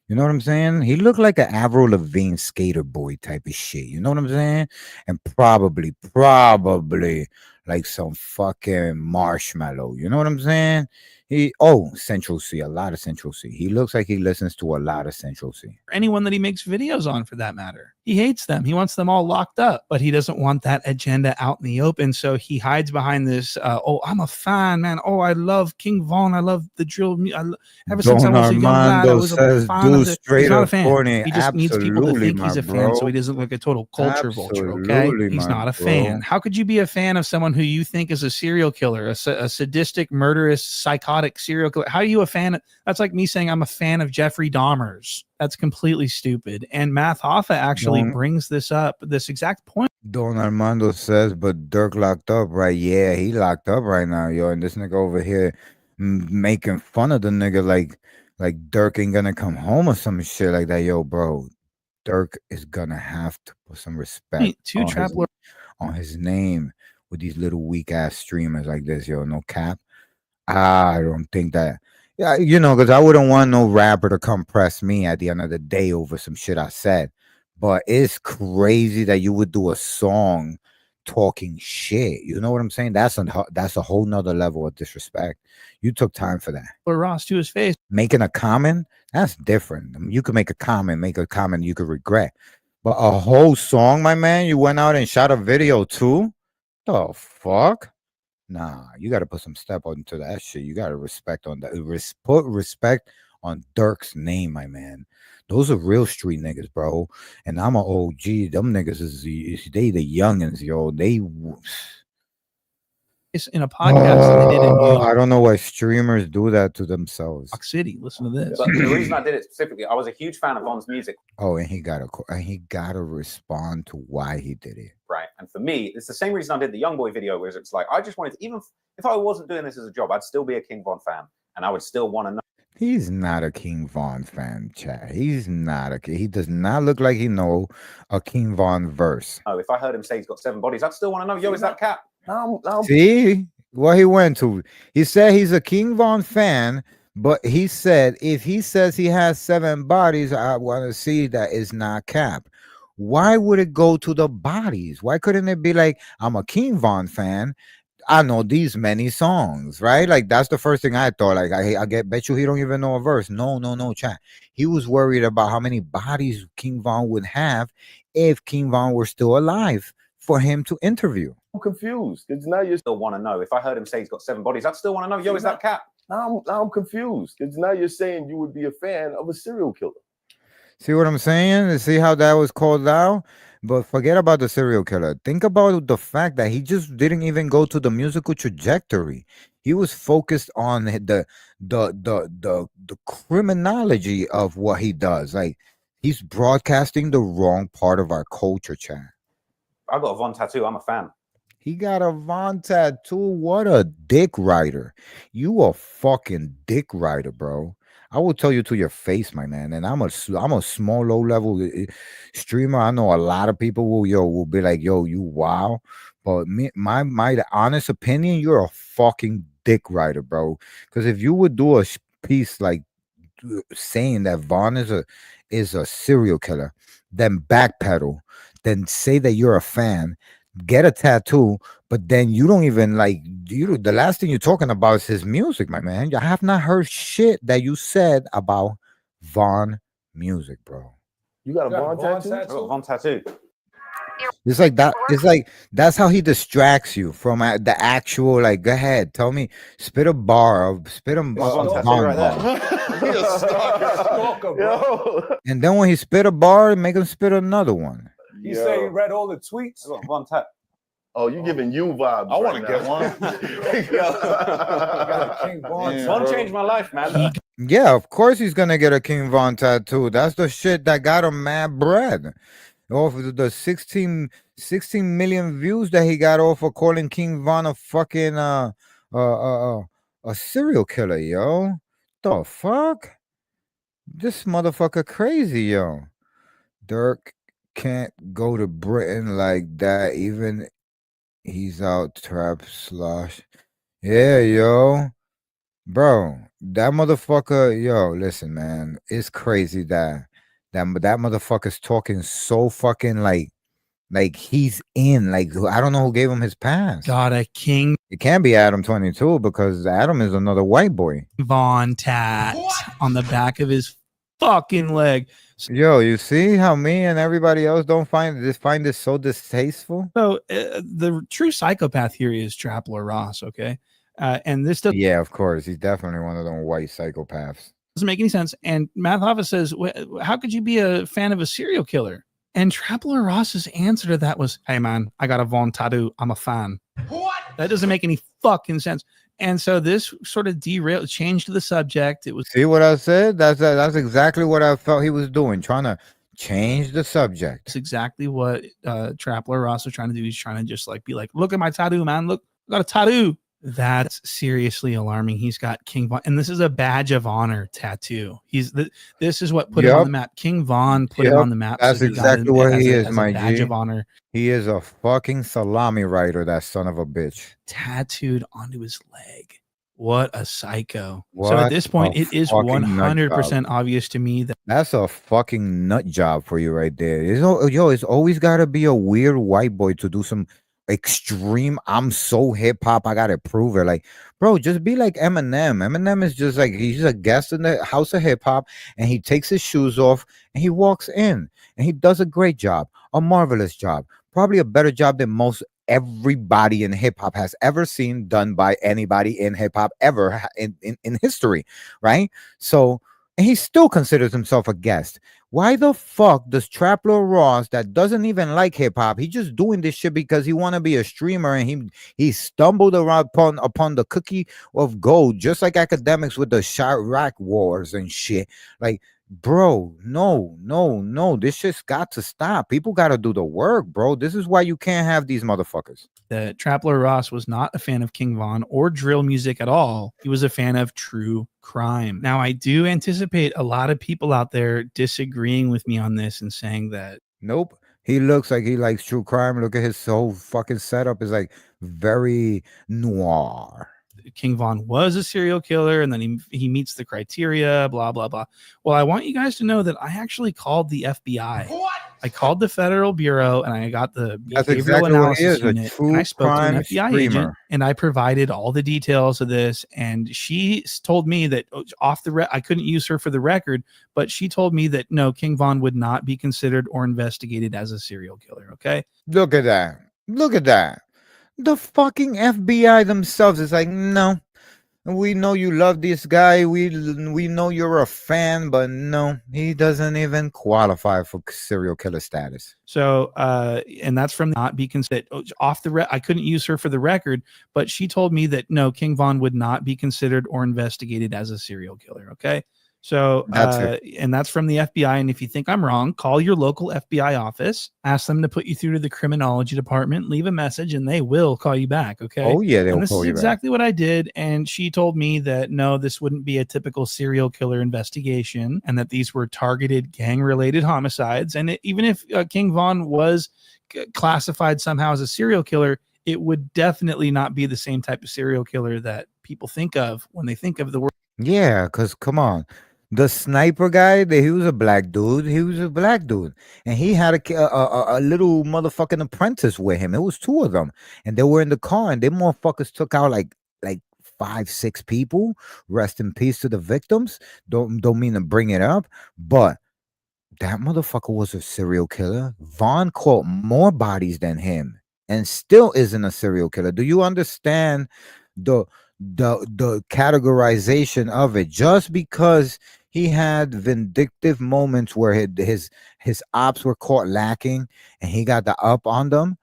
You know what I'm saying? He looked like an Avril Lavigne skater boy type of shit. You know what I'm saying? And probably like some fucking marshmallow. You know what I'm saying? Central C, a lot of Central C. He looks like he listens to a lot of Central C. Anyone that he makes videos on, for that matter. He hates them. He wants them all locked up, but he doesn't want that agenda out in the open. So he hides behind this. I'm a fan, man. Oh, I love King Von. I love the drill. Ever since I was a young lad, I was a fan of the. He's not a fan. Corny. He just needs people to think he's a fan, bro. so he doesn't look like a total culture vulture. Okay, he's not a fan. How could you be a fan of someone who you think is a serial killer, a sadistic, murderous, psychotic serial killer? How are you a fan? That's like me saying I'm a fan of Jeffrey Dahmer's. That's completely stupid. And Math Hoffa actually brings this up, this exact point. Don Armando says, but Dirk locked up, right? Yeah, he locked up right now, yo. And this nigga over here making fun of the nigga like Dirk ain't gonna come home or some shit like that. Yo, bro, Dirk is gonna have to put some respect on his name with these little weak ass streamers like this, yo. No cap. I don't think that. Yeah, you know, because I wouldn't want no rapper to come press me at the end of the day over some shit I said. But it's crazy that you would do a song talking shit. You know what I'm saying? That's a whole nother level of disrespect. You took time for that. Or Ross to his face. Making a comment, that's different. I mean, you could make a comment you could regret. But a whole song, my man, you went out and shot a video too? The fuck? Nah, you got to put some step onto that shit. You got to respect on that. Put respect on Dirk's name, my man. Those are real street niggas, bro. And I'm an OG. Them niggas they the youngins, yo. They It's in a podcast that they did in New York I don't know why streamers do that to themselves. City. Listen to this. But the reason I did it specifically, I was a huge fan of Von's music. Oh, and he gotta respond to why he did it. Right. And for me, it's the same reason I did the Youngboy video, where it's like I just wanted to, even if I wasn't doing this as a job, I'd still be a King Von fan, and I would still want to know. He's not a King Von fan, chat. He does not look like he know a King Von verse. Oh, if I heard him say he's got 7 bodies, I'd still want to know, yo, is that cap? See what he went to. He said he's a King Von fan, but he said if he says he has 7 bodies, I want to see that it's not cap. Why would it go to the bodies? Why couldn't it be like, I'm a King Von fan, I know these many songs, right? Like that's the first thing I thought. Like bet you he don't even know a verse. No, chat. He was worried about how many bodies King Von would have if King Von were still alive for him to interview. I'm confused because now you still want to know. If I heard him say he's got 7 bodies, I'd still want to know, yo, is that cap? Now I'm confused because now you're saying you would be a fan of a serial killer. See what I'm saying? See how that was called out? But forget about the serial killer. Think about the fact that he just didn't even go to the musical trajectory. He was focused on the criminology of what he does. Like he's broadcasting the wrong part of our culture, chat. I got a Von tattoo. I'm a fan. He got a Von tattoo. What a dick rider. You a fucking dick rider, bro. I will tell you to your face, my man. And I'm a small, low level streamer. I know a lot of people will be like, yo, you wow. But my honest opinion, you're a fucking dick rider, bro. Because if you would do a piece like saying that Von is a serial killer, then backpedal, then say that you're a fan, get a tattoo, but then you don't even the last thing you're talking about is his music, my man. I have not heard shit that you said about Von music, bro. You got a Von tattoo? I got a Von tattoo. It's like that. It's like that's how he distracts you from the actual. Like, go ahead, tell me, spit a bar, spit a Von bar. And then when he spit a bar, make him spit another one. He say he read all the tweets. I got Von tat. Oh, you giving you vibes. I want to get one. Von changed my life, man. Yeah, of course he's gonna get a King Von tattoo. That's the shit that got him mad bread. Off of the 16 million views that he got off of calling King Von a fucking a serial killer, yo. The fuck? This motherfucker crazy, yo. Dirk can't go to Britain like that, even he's out trap slosh. Yeah, yo. Bro, that motherfucker, yo, listen, man. It's crazy that motherfucker's talking so fucking like Like he's in. Like I don't know who gave him his pass. Got a King It can't be Adam 22 because Adam is another white boy. Von tat on the back of his fucking leg. Yo, you see how me and everybody else don't find this so distasteful? So the true psychopath here is Trapler Ross, okay? And this doesn't Yeah, of course. He's definitely one of them white psychopaths. make any sense. And Matt Hoffa says, how could you be a fan of a serial killer? And Trapler Ross's answer to that was, hey man, I got a Von tattoo. I'm a fan. What? That doesn't make any fucking sense. And so this sort of derailed, changed the subject. It was See what I said? That's exactly what I felt he was doing, trying to change the subject. That's exactly what Trapler Ross was trying to do. He's trying to just like be like, look at my tattoo, man. Look, I got a tattoo. That's seriously alarming. He's got King Von, and this is a badge of honor tattoo. This is what put him on the map. King Von put him on the map. That's exactly what he is, my badge G. of honor. He is a fucking salami rider, that son of a bitch. Tattooed onto his leg. What a psycho. What so at this point, it is fucking nut 100% job. obvious to me that That's a fucking nut job for you right there. It's always got to be a weird white boy to do some extreme, I'm so hip hop, I gotta prove it. Like, bro, just be like Eminem. Eminem is just like, he's a guest in the house of hip hop, and he takes his shoes off and he walks in and he does a great job, a marvelous job, probably a better job than most everybody in hip hop has ever seen done by anybody in hip hop ever in history, right? So, and he still considers himself a guest. Why the fuck does Trapler Ross, that doesn't even like hip hop, he just doing this shit because he want to be a streamer, and he stumbled around upon the cookie of gold, just like academics with the Chirac wars and shit. Like, bro, no, this shit's got to stop. People got to do the work, bro. This is why you can't have these motherfuckers. that Trapler Ross was not a fan of King Von or drill music at all. He was a fan of true crime. Now, I do anticipate a lot of people out there disagreeing with me on this and saying that. Nope. He looks like he likes true crime. Look at his whole fucking setup is like very noir. King Von was a serial killer, and then he meets the criteria, blah, blah, blah. Well, I want you guys to know that I actually called the FBI. What? I called the Federal Bureau, and I got the behavioral analysis unit, and I spoke to an FBI agent, and I provided all the details of this, and she told me that I couldn't use her for the record, but she told me that no, King Von would not be considered or investigated as a serial killer, okay? Look at that. Look at that. The fucking FBI themselves is like, no, we know you love this guy. We know you're a fan, but no, he doesn't even qualify for serial killer status. So, and that's from not be considered I couldn't use her for the record, but she told me that no, King Von would not be considered or investigated as a serial killer. Okay. So, and that's from the FBI. And if you think I'm wrong, call your local FBI office, ask them to put you through to the criminology department, leave a message, and they will call you back. Okay. Oh, yeah. And this is exactly what I did. And she told me that no, this wouldn't be a typical serial killer investigation, and that these were targeted gang related homicides. And even if King Von was classified somehow as a serial killer, it would definitely not be the same type of serial killer that people think of when they think of the word. Yeah, because come on. The sniper guy, he was a black dude. He was a black dude. And he had a little motherfucking apprentice with him. It was two of them. And they were in the car, and they motherfuckers took out like 5-6 people. Rest in peace to the victims. Don't mean to bring it up, but that motherfucker was a serial killer. Von caught more bodies than him and still isn't a serial killer. Do you understand the categorization of it? Just because he had vindictive moments where his ops were caught lacking and he got the up on them,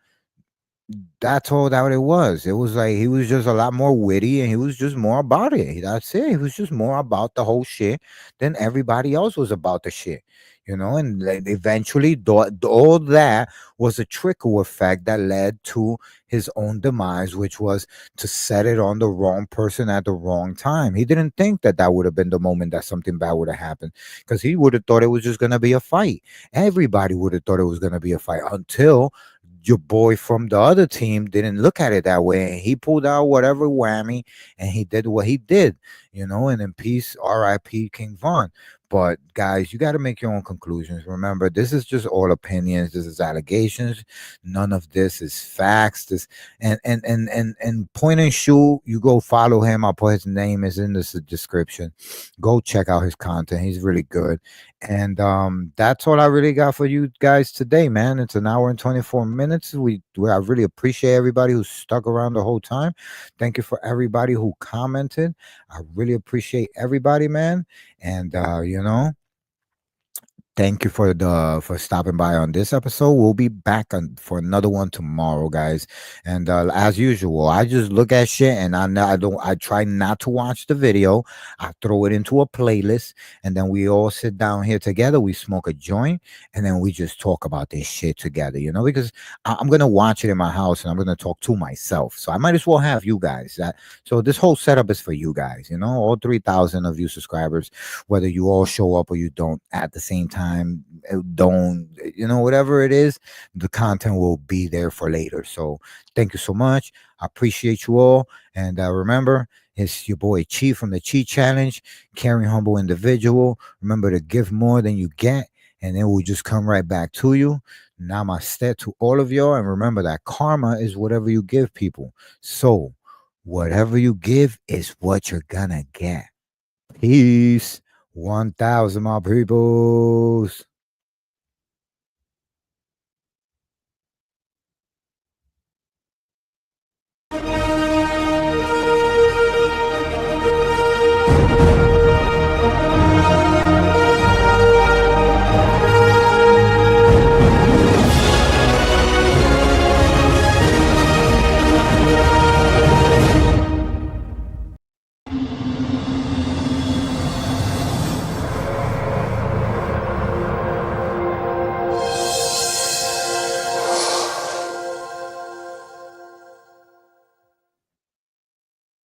that's all that it was. It was like he was just a lot more witty, and he was just more about it. That's it. He was just more about the whole shit than everybody else was about the shit, you know. And eventually, all that was a trickle effect that led to his own demise, which was to set it on the wrong person at the wrong time. He didn't think that would have been the moment that something bad would have happened, because he would have thought it was just going to be a fight. Everybody would have thought it was going to be a fight until your boy from the other team didn't look at it that way, and he pulled out whatever whammy and he did what he did, you know. And in peace, R.I.P. King Von. But guys, you got to make your own conclusions. Remember, this is just all opinions. This is allegations. None of this is facts. This and Point and Shoot, you go follow him. I'll put his name is in this description. Go check out his content. He's really good. And that's all I really got for you guys today, man. It's an hour and 24 minutes. I really appreciate everybody who stuck around the whole time. Thank you for everybody who commented. I really appreciate everybody, man. And thank you for stopping by on this episode. We'll be back for another one tomorrow, guys. And as usual, I just look at shit and I try not to watch the video. I throw it into a playlist, and then we all sit down here together. We smoke a joint, and then we just talk about this shit together. Because I'm gonna watch it in my house and I'm gonna talk to myself. So I might as well have you guys. So this whole setup is for you guys. All 3,000 of you subscribers, whether you all show up or you don't at the same time. Don't whatever it is, the content will be there for later. So thank you so much. I appreciate you all. And remember, it's your boy Chi from the Chi Challenge, Caring Humble Individual. Remember to give more than you get, and it will just come right back to you. Namaste to all of y'all. And remember that karma is whatever you give people. So whatever you give is what you're gonna get. Peace. 1,000 my peoples.